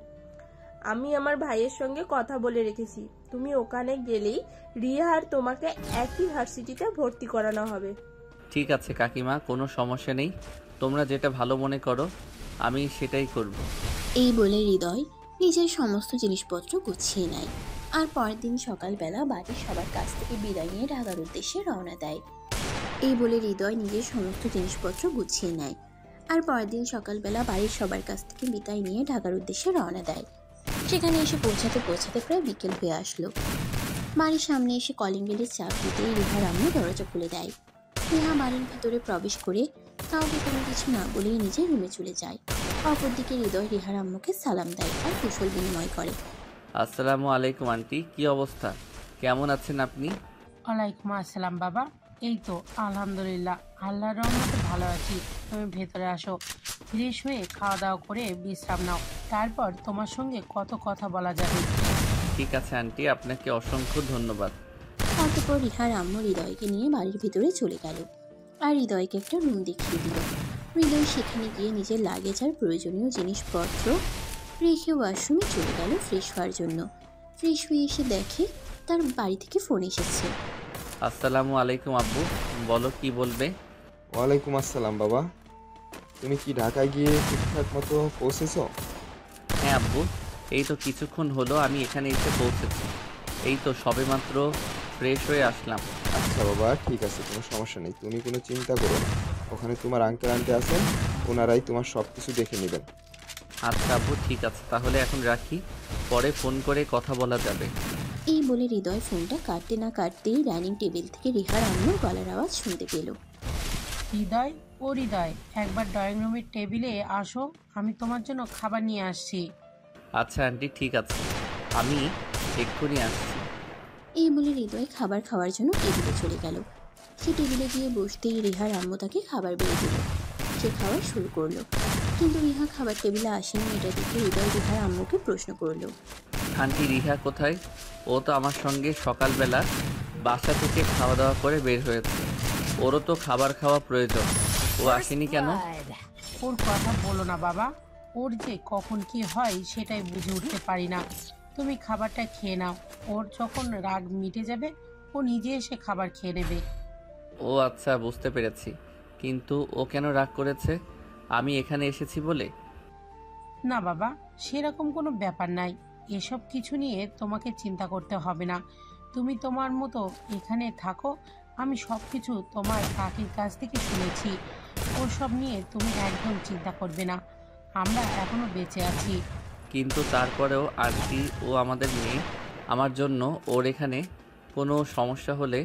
আমি আমার ভাইয়ের সঙ্গে কথা বলে রেখেছি, তুমি ওখানে গেলেই রিহা আর তোমাকে একই ভার্সিটিতে ভর্তি করানো হবে। ঠিক আছে কাকিমা, কোনো সমস্যা নেই, তোমরা যেটা ভালো মনে করো আমি সেটাই করব। এই বলে হৃদয় নিজের সমস্ত জিনিসপত্র গুছিয়ে নেয়, আর পরের দিন সকালবেলা বাড়ির সবার কাছ থেকে বিদায় নিয়ে ঢাকার উদ্দেশ্যে রওনা দেয়। এই বলে হৃদয় নিজের সমস্ত জিনিসপত্র গুছিয়ে নেয় আর পরের দিন সকালবেলা বাড়ির সবার কাছ থেকে বিদায় নিয়ে ঢাকার উদ্দেশ্যে রওনা দেয়। সেখানে এসে পৌঁছাতে পৌঁছাতে প্রায় বিকেল হয়ে আসলো। বাড়ির সামনে এসে কলিং বেলের চাপ দিতেই রিহার আম্মু দরজা খুলে দেয়। রিহা বাড়ির ভিতরে প্রবেশ করে কাউকে কোনো কিছু না বলেই নিজের রুমে চলে যায়। অপরদিকে হৃদয় রিহার আম্মুকে সালাম দেয় আর কুশল বিনিময় করে। আসসালামু আলাইকুম আন্টি, কি অবস্থা? কেমন আছেন আপনি? ওয়ালাইকুম আসসালাম বাবা। এই তো আলহামদুলিল্লাহ, আল্লাহর রহমতে ভালো আছি। তুমি ভেতরে আসো, ফ্রেশ হয়ে খাওয়া দাওয়া করে বিশ্রাম নাও, তারপর তোমার সঙ্গে কত কথা বলা যাবে। ঠিক আছে আন্টি, আপনাকে অসংখ্য ধন্যবাদ। অতঃপর রিহার আম্মু হৃদয়কে নিয়ে বাড়ির ভিতরে চলে গেল আর হৃদয়কে একটা রুম দেখিয়ে দিল। হৃদয় সেখানে গিয়ে নিজের লাগেজ আর প্রয়োজনীয় জিনিসপত্র রেখে ওয়াশরুমে চলে গেল ফ্রেশ হওয়ার জন্য। ফ্রেশ হয়ে এসে দেখে তার বাড়ি থেকে ফোন এসেছে। আসসালামু আলাইকুম আব্বু, বলো কি বলবে? ওয়ালাইকুম আসসালাম বাবা। তুমি কি ঢাকায় গিয়ে ঠিকঠাক মতো পৌঁছেছো? হ্যাঁ আব্বু, এই তো কিছুক্ষণ হলো আমি এখানে এসে পৌঁছেছি। এই তো সবেমাত্র ফ্রেশ হয়ে আসলাম। আচ্ছা বাবা, ঠিক আছে, কোনো সমস্যা নেই, তুমি কোনো চিন্তা করো না। ওখানে তোমার আঙ্কেল আন্টি আছেন, ওনারাই তোমার সব কিছু দেখে নেবেন। আচ্ছা আব্বু, ঠিক আছে, তাহলে এখন রাখি, পরে ফোন করে কথা বলা যাবে। এই বলে হৃদয় ফোনটা কাটতে না কাটতেই ডাইনিং টেবিল থেকে রিহার আম্মুর গলার আওয়াজ শুনতে পেল। হৃদয়, ও হৃদয়, একবার ড্রয়িং রুমের টেবিলে আসো, আমি তোমার জন্য খাবার নিয়ে আসছি। আচ্ছা আন্টি, ঠিক আছে, আমি এক্ষুনি আসছি। এই বলে হৃদয় খাবার খাওয়ার জন্য টেবিলে চলে গেল। সে টেবিলে গিয়ে বসতেই রিহার আম্মু তাকে খাবার বেড়ে দিল। সে খাওয়া শুরু করলো, কিন্তু রিহা খাবার টেবিলে আসেনি। এটা দেখে হৃদয় রিহার আম্মুকে প্রশ্ন করলো। আন্টি রিহা কোথায়? ও তো আমার সঙ্গে সকালবেলা বাসা থেকে খাওয়া দাওয়া করে বের হয়েছে, ওরও তো খাবার খাওয়া প্রয়োজন, ও আসেনি কেন? ওর কথা বলো না বাবা, ওর যে কখন কি হয় সেটাই বুঝে উঠতে পারি না। তুমি খাবারটা খেয়ে নাও, ওর যখন রাগ মিটে যাবে ও নিজে এসে খাবার খেয়ে নেবে। ও আচ্ছা, বুঝতে পেরেছি, কিন্তু ও কেন রাগ করেছে? আমি এখানে এসেছি বলে? না বাবা, সেরকম কোনো ব্যাপার নাই, এসব কিছু নিয়ে তোমাকে চিন্তা করতে হবে না। তুমি তোমার মতো এখানে থাকো, আমি সব কিছু তোমার কাকির কাছ থেকে শুনেছি। ওসব নিয়ে তুমি একদম চিন্তা করবে না, আমরা এখনো বেঁচে আছি। কিন্তু তারপরেও আন্টি, ও আমাদের মেয়ে, আমার জন্য ওর এখানে কোনো সমস্যা হলে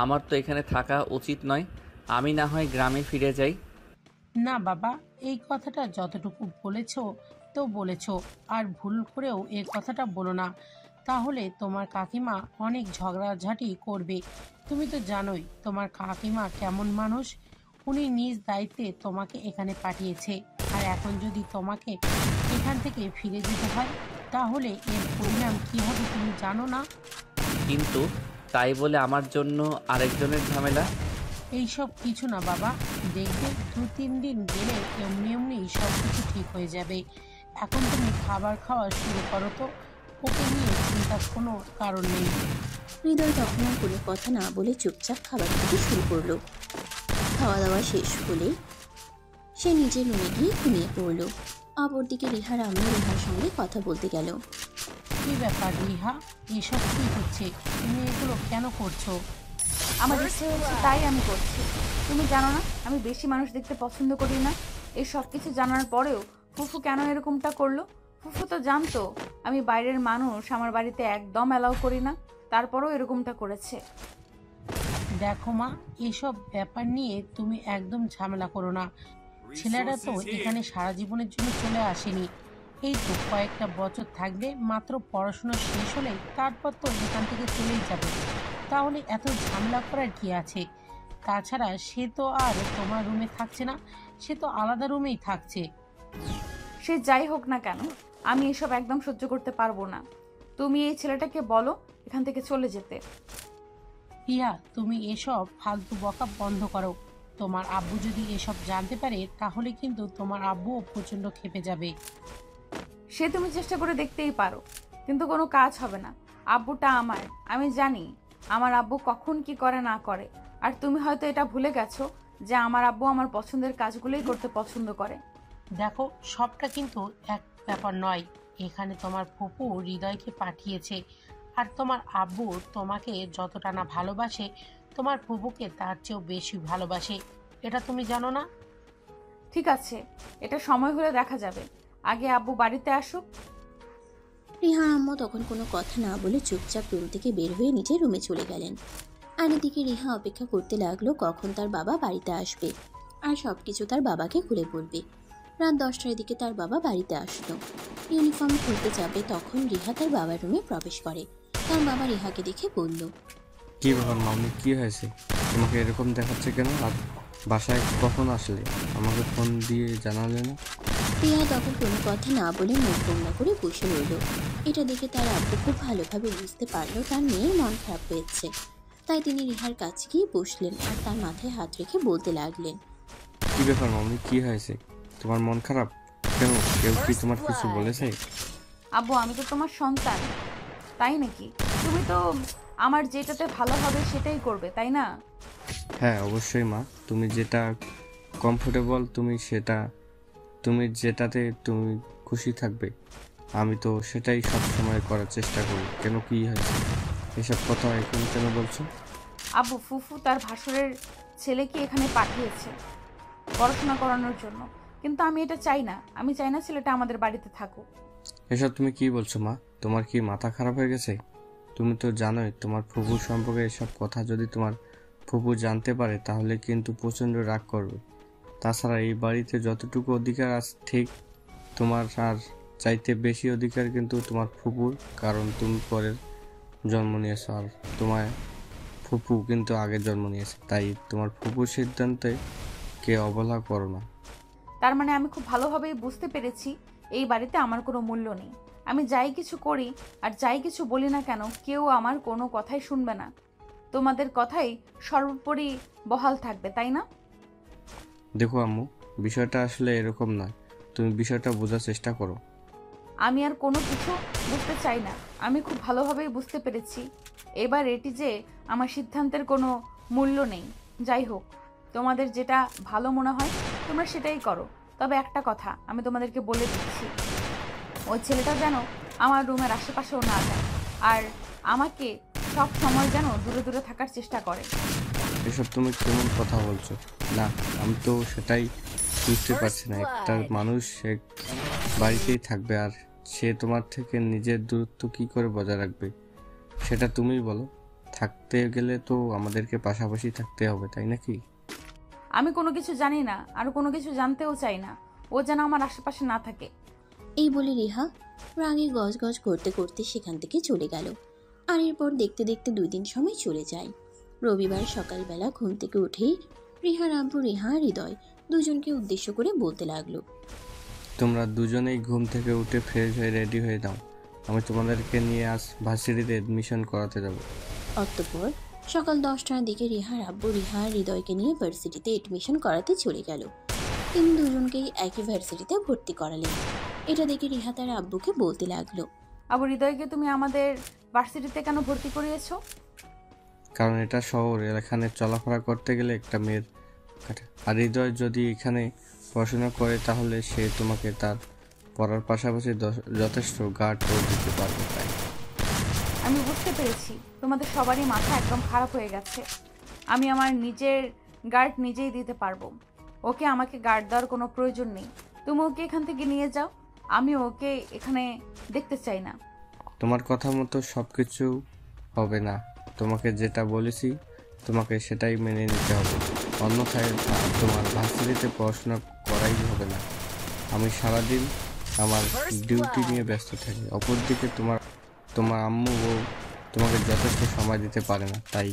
আমার তো এখানে থাকা উচিত নয়। আমি না হয় গ্রামে ফিরে যাই। না বাবা, এই কথাটা যতটুকু বলেছো তো বলেছো, আর ভুল করেও এই কথাটা বলো না, তাহলে তোমার কাকিমা অনেক ঝগড়াঝাটি করবে। তুমি তো জানোই তোমার কাকিমা কেমন মানুষ, উনি নিজ দায়িত্বে তোমাকে এখানে পাঠিয়েছে, আর এখন যদি তোমাকে এখান থেকে ফিরে যেতে হয় তাহলে এর পরিণাম কী হবে তুমি জানো না? কিন্তু তাই বলে আমার জন্য আরেকজনের ঝামেলা? এইসব কিছু না বাবা, দেখবে 2-3 দিন গেলে এমনি এমনি সব কিছু ঠিক হয়ে যাবে। এখন তুমি খাবার খাওয়া শুরু করো তো, ওকে নিয়ে চিন্তার কোনো কারণ নেই। হৃদয় তখন আর কোনো কথা না বলে চুপচাপ খাবার খেতে শুরু করলো। খাওয়া দাওয়া শেষ হলে সে নিজের রুমে গিয়ে ঘুমিয়ে পড়লো। অপরদিকে রিহার আম্মু রিহার সঙ্গে কথা বলতে গেল। কি ব্যাপার রিহা, এসব কি হচ্ছে? তুমি এগুলো কেন করছো? আমার ইচ্ছে হচ্ছে তাই আমি করছি। তুমি জানো না আমি বেশি মানুষ দেখতে পছন্দ করি না। এই সব কিছু জানার পরেও ফুফু কেন এরকমটা করলো? ফুফু তো জানতো আমি বাইরের মানুষ আমার বাড়িতে একদম অ্যালাউ করি না, তারপরেও এরকমটা করেছে। দেখো মা, এসব ব্যাপার নিয়ে তুমি একদম ঝামেলা করো না। ছেলেরা তো এখানে সারা জীবনের জন্য চলে আসেনি, এই তো কয়েকটা বছর থাকবে, মাত্র পড়াশোনা শেষ হলে তারপর তো এখান থেকে চলেই যাবে। তাহলে এত ঝামেলা করার কি আছে? তাছাড়া সে তো আর তোমার রুমে থাকছে না, সে তো আলাদা রুমেই থাকছে। সে যাই হোক না কেন, আমি এসব একদম সহ্য করতে পারবো না। তুমি এই ছেলেটাকে বলো এখান থেকে চলে যেতে। রিয়া, তুমি এসব ফালতু বকা বন্ধ করো। তোমার আব্বু যদি এসব জানতে পারে তাহলে কিন্তু তোমার আব্বুও প্রচন্ড ক্ষেপে যাবে। সে তুমি চেষ্টা করে দেখতেই পারো, কিন্তু কোনো কাজ হবে না। আব্বুটা আমার, আমি জানি আমার আব্বু কখন কি করে না করে। আর তুমি হয়তো এটা ভুলে গেছো যে আমার আব্বু আমার পছন্দের কাজগুলোই করতে পছন্দ করে। দেখো, সবটা কিন্তু এক ব্যাপার নয়। এখানে তোমার ফুপু হৃদয়কে পাঠিয়েছে, আর তোমার আব্বু তোমাকে যতটা না ভালোবাসে তোমার ফুপুকে তার চেয়েও বেশি ভালোবাসে, এটা তুমি জানো না? ঠিক আছে, এটা সময় হলে দেখা যাবে। আগে আব্বু বাড়িতে আসুক। রিহার আম্মু তখন কোনো কথা না বলে চুপচাপ রুম থেকে বের হয়ে নিজের রুমে চলে গেলেন। আর এদিকে রিহা অপেক্ষা করতে লাগলো কখন তার বাবা বাড়িতে আসবে আর সবকিছু তার বাবাকে খুলে বলবে। রাত 10টার দিকে তার বাবা বাড়িতে আসলো। ইউনিফর্ম খুলতে যাবে তখন রিহা তার বাবার রুমে প্রবেশ করে। তার বাবা রিহাকে দেখে বলল, কি ব্যাপার মামনি, কি হয়েছে? তোমাকে এরকম দেখাচ্ছে কেন? আর বাসায় কখন আসলে? আমাকে ফোন দিয়ে জানালে না? রিহা তখন কোনো কথা না বলে মুখ গোমড়া করে বসে রইল। এটা দেখে তার আব্বু খুব ভালোভাবে বুঝতে পারলো তার মেয়ের মন খারাপ হয়েছে। তাই তিনি রিহার কাছে গিয়ে বসলেন আর তার মাথায় হাত রেখে বলতে লাগলেন, কি ব্যাপার মামনি, কি হয়েছে? তোমার মন খারাপ কেন? কেউ কি তোমার কিছু বলেছে? আব্বু, আমি তো তোমার সন্তান, তাই নাকি? তুমি তো আমার যেটাতে ভালো হবে সেটাই করবে, তাই না? হ্যাঁ অবশ্যই মা, তুমি যেটা কমফোর্টেবল তুমি যেটাতে তুমি খুশি থাকবে, আমি তো সেটাই সব সময় করার চেষ্টা করি। কেন, কি হয়েছে? এসব কথা এখন কেন বলছো? আব্বু, ফুফু তার ভাসুরের ছেলেকে এখানে পাঠিয়েছে পড়াশোনা করানোর জন্য, কিন্তু আমি এটা চাই না। আমি চাই না ছেলেটা আমাদের বাড়িতে থাকুক। এসব তুমি কি বলছো মা? তোমার কি মাথা খারাপ হয়ে গেছে? তুমি তো জানোই তোমার ফুফু সম্পর্কে এসব কথা যদি তোমার ফুফু জানতে পারে তাহলে কিন্তু প্রচণ্ড রাগ করবে। তাছাড়া এই বাড়িতে যতটুকু অধিকার আছে ঠিক তোমার আর চাইতে বেশি অধিকার কিন্তু তোমার ফুপুর, কারণ তুমি পরের জন্ম নিয়েছো আর তোমার ফুপু কিন্তু আগে জন্ম নিয়েছে। তাই তোমার ফুপুর সিদ্ধান্তে কে অবহেলা করো না। তার মানে আমি খুব ভালোভাবেই বুঝতে পেরেছি এই বাড়িতে আমার কোনো মূল্য নেই। আমি যাই কিছু করি আর যাই কিছু বলি না কেন, কেউ আমার কোনো কথাই শুনবে না। তোমাদের কথাই সর্বোপরি বহাল থাকবে, তাই না? দেখো আম্মু, বিষয়টা আসলে এরকম নয়, তুমি বিষয়টা বোঝার চেষ্টা করো। আমি আর কোনো কিছু বুঝতে চাই না। আমি খুব ভালোভাবেই বুঝতে পেরেছি এবার এটি যে আমার সিদ্ধান্তের কোনো মূল্য নেই। যাই হোক, তোমাদের যেটা ভালো মনে হয় তোমরা সেটাই করো। তবে একটা কথা আমি তোমাদেরকে বলে দিচ্ছি, ওই ছেলেটা যেন আমার রুমের আশেপাশেও না যায় আর আমাকে সব সময় যেন দূরে দূরে থাকার চেষ্টা করে। এসব তুমি কেমন কথা বলছো? না, আমি তো সেটাই বুঝতে পারছি না। একটা মানুষ এক বাড়িতেই থাকবে আর সে তোমার থেকে নিজের দূরত্ব কি করে বজায় রাখবে সেটা তুমিই বলো। থাকতে গেলে তো আমাদেরকে পাশাপাশি থাকতে হবে, তাই নাকি? আমি কোনো কিছু জানি না আর কোনো কিছু জানতেও চাই না। ও যেন আমার আশেপাশে না থাকে। এই বলে রিহা রাগে গজগজ করতে করতে সেখান থেকে চলে গেল। আর এরপর দেখতে দেখতে 2 দিন সময় চলে যায়। রবিবার সকালবেলা ঘুম থেকে উঠেই রিহার আব্বু রিহা আর হৃদয় দুজনকে উদ্দেশ্য করে বলতে লাগলো, তোমরা দুজনেই ঘুম থেকে উঠে ফ্রেশ হয়ে রেডি হয়ে দাও, আমি তোমাদেরকে নিয়ে আজ ভার্সিটিতে এডমিশন করাতে যাব। অতঃপর সকাল 10টার দিকে রিহার আব্বু রিহা আর হৃদয়কে নিয়ে ভার্সিটিতে এডমিশন করাতে চলে গেল। তিনি দুজনকেই একই ভার্সিটিতে ভর্তি করালেন। এটা দেখে রিহা তার আব্বুকে বলতে লাগলো, আবার হৃদয়কে তুমি আমাদের ভার্সিটিতে কেন ভর্তি করিয়েছো? কারণ এটা শহর, এখানে চলাফেরা করতে গেলে একটা মেয়ের কাটে। আর হৃদয় যদি এখানে পড়াশোনা করে তাহলে সে তোমাকে তার পড়ার পাশাপাশি যথেষ্ট গার্ডও দিতে পারবে। তাই আমি বুঝতে পেরেছি তোমাদের সবারই মাথা একদম খারাপ হয়ে গেছে। আমি আমার নিজের গার্ড নিজেই দিতে পারবো। ওকে আমাকে গার্ড দেওয়ার কোনো প্রয়োজন নেই। তুমি ওকে এখান থেকে নিয়ে যাও। আমি ওকে এখানে দেখতে চাই না। তোমার কথা মতো সব কিছু হবে না। তোমাকে যেটা বলেছি তোমাকে সেটাই মেনে নিতে হবে, অন্যথায় তোমার ভার্সিটিতে পড়াশোনা করাই হবে না। আমি সারাদিন আমার ডিউটি নিয়ে ব্যস্ত থাকি। অপরদিকে তোমার আম্মু ও তোমাকে যথেষ্ট সময় দিতে পারে না। তাই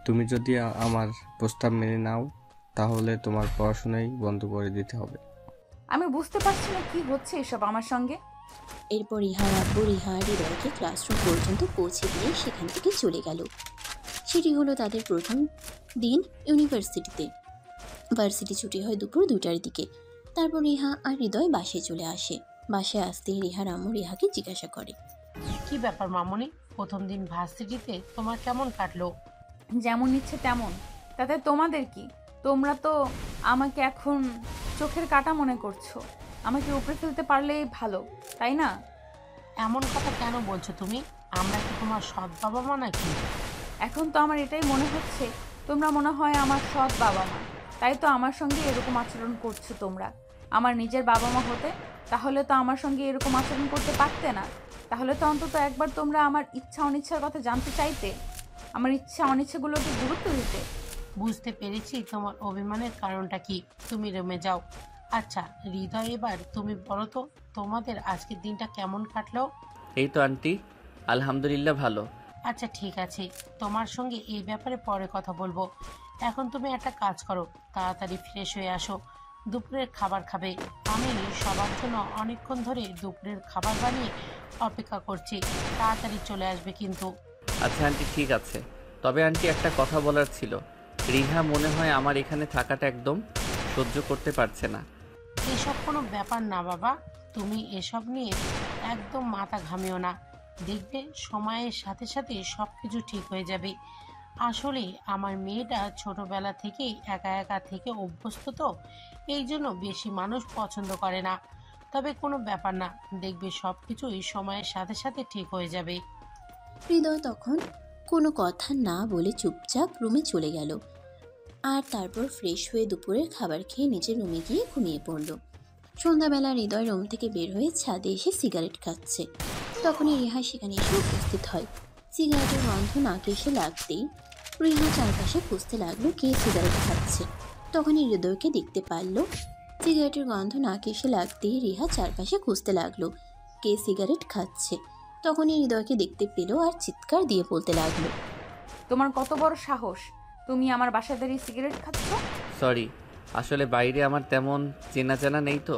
তুমি যদি আমার প্রস্তাব মেনে নাও তাহলে তোমার পড়াশোনাই বন্ধ করে দিতে হবে। আমি বুঝতে পারছি না কি হচ্ছে এসব আমার সঙ্গে। এরপর রিহার আব্বু রিহা আর হৃদয়কে ক্লাসরুম পর্যন্ত পৌঁছে দিয়ে সেখান থেকে চলে গেল। সেটি হলো তাদের প্রথম দিন ইউনিভার্সিটিতে। ভার্সিটি ছুটি হয় দুপুর 2টার দিকে। তারপর রিহা আর হৃদয় বাসায় চলে আসে। বাসায় আসতেই রিহার আম্মু রিহাকে জিজ্ঞাসা করে, কি ব্যাপার মামনি, প্রথম দিন ভার্সিটিতে তোমার কেমন কাটলো? যেমন ইচ্ছে তেমন, তাতে তোমাদের কি? তোমরা তো আমাকে এখন চোখের কাঁটা মনে করছো। আমাকে উপরে ফেলতে পারলেই ভালো, তাই না? এমন কথা কেন বলছো তুমি? আমরা কি তোমার সৎ বাবা মা নাকি? এখন তো আমার এটাই মনে হচ্ছে তোমরা মনে হয় আমার সৎ বাবা মা, তাই তো আমার সঙ্গে এরকম আচরণ করছো তোমরা। আমার নিজের বাবা মা হতে তাহলে তো আমার সঙ্গে এরকম আচরণ করতে পারতে না। তাহলে তো অন্তত একবার তোমরা আমার ইচ্ছা অনিচ্ছার কথা জানতে চাইতে, আমার ইচ্ছা অনিচ্ছাগুলোকে গুরুত্ব দিতে। বুঝতে পেরেছি তোমার অভিমানের কারণটা কি। তুমি রুমে যাও। আচ্ছা হৃদয়, এবার তুমি বলো তো তোমাদের আজকের দিনটা কেমন কাটলো? এই তো আন্টি, আলহামদুলিল্লাহ ভালো। আচ্ছা ঠিক আছে, তোমার সঙ্গে এই ব্যাপারে পরে কথা বলবো। এখন তুমি একটা কাজ করো, তাড়াতাড়ি ফ্রেশ হয়ে আসো, দুপুরের খাবার খাবে। আমি সবার জন্য অনেকক্ষণ ধরে দুপুরের খাবার বানিয়ে অপেক্ষা করছি, তাড়াতাড়ি চলে আসবে কিন্তু। আচ্ছা আন্টি ঠিক আছে, তবে আন্টি একটা কথা বলার ছিল। রিহা মনে হয় আমার এখানে থাকাটা একদম সহ্য করতে পারছে না। এসব কোনো ব্যাপার না বাবা, তুমি এসব নিয়ে একদম মাথা ঘামিও না, দেখবে সময়ের সাথে সাথে সব কিছু ঠিক হয়ে যাবে। আসলে আমার মেয়েটা ছোটবেলা থেকেই একা একা থেকে অভ্যস্ত, তো এই জন্য বেশি মানুষ পছন্দ করে না। তবে কোনো ব্যাপার না, দেখবে সব কিছুই সময়ের সাথে সাথে ঠিক হয়ে যাবে। হৃদয় তখন কোনো কথা না বলে চুপচাপ রুমে চলে গেল, আর তারপর ফ্রেশ হয়ে দুপুরের খাবার খেয়ে নিজের রুমে গিয়ে ঘুমিয়ে পড়ল। সন্ধ্যাবেলা হৃদয় রুম থেকে বের হয়ে ছাদে এসে সিগারেট খাচ্ছে। তখনই রিহা সেখানে এসে উপস্থিত হয়। সিগারেটের গন্ধ নাকে এসে লাগতেই রিহা চারপাশে খুঁজতে লাগলো কে সিগারেট খাচ্ছে। তখনই হৃদয়কে দেখতে পারল। সিগারেটের গন্ধ নাকে এসে লাগতেই রিহা চারপাশে খুঁজতে লাগলো কে সিগারেট খাচ্ছে। তখনই হৃদয়কে দেখতে পেল আর চিৎকার দিয়ে বলতে লাগলো, তোমার কত বড় সাহস, তুমি আমার বাসায় দাঁড়িয়ে সিগারেট খাচ্ছ? সরি, আসলে বাইরে আমার তেমন চেনা জানা নেই তো,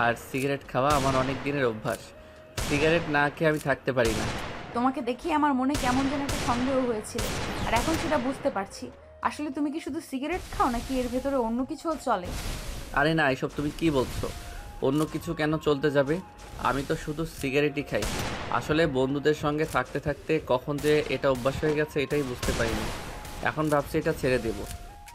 আর সিগারেট খাওয়া আমার অনেক দিনের অভ্যাস। সিগারেট না খেয়ে আমি থাকতে পারি না। তোমাকে দেখি আমার মনে কেমন যেন একটা সন্দেহ হয়েছিল, আর এখন সেটা বুঝতে পারছি। আসলে তুমি কি শুধু সিগারেট খাও নাকি এর ভেতরে অন্য কিছুও চলে? আরে না, এসব তুমি কি বলছো? অন্য কিছু কেন চলতে যাবে? আমি তো শুধু সিগারেটই খাই। আসলে বন্ধুদের সঙ্গে থাকতে থাকতে কখন যে এটা অভ্যাস হয়ে গেছে এটাই বুঝতে পারিনি। এখন ভাবছি এটা ছেড়ে দেব।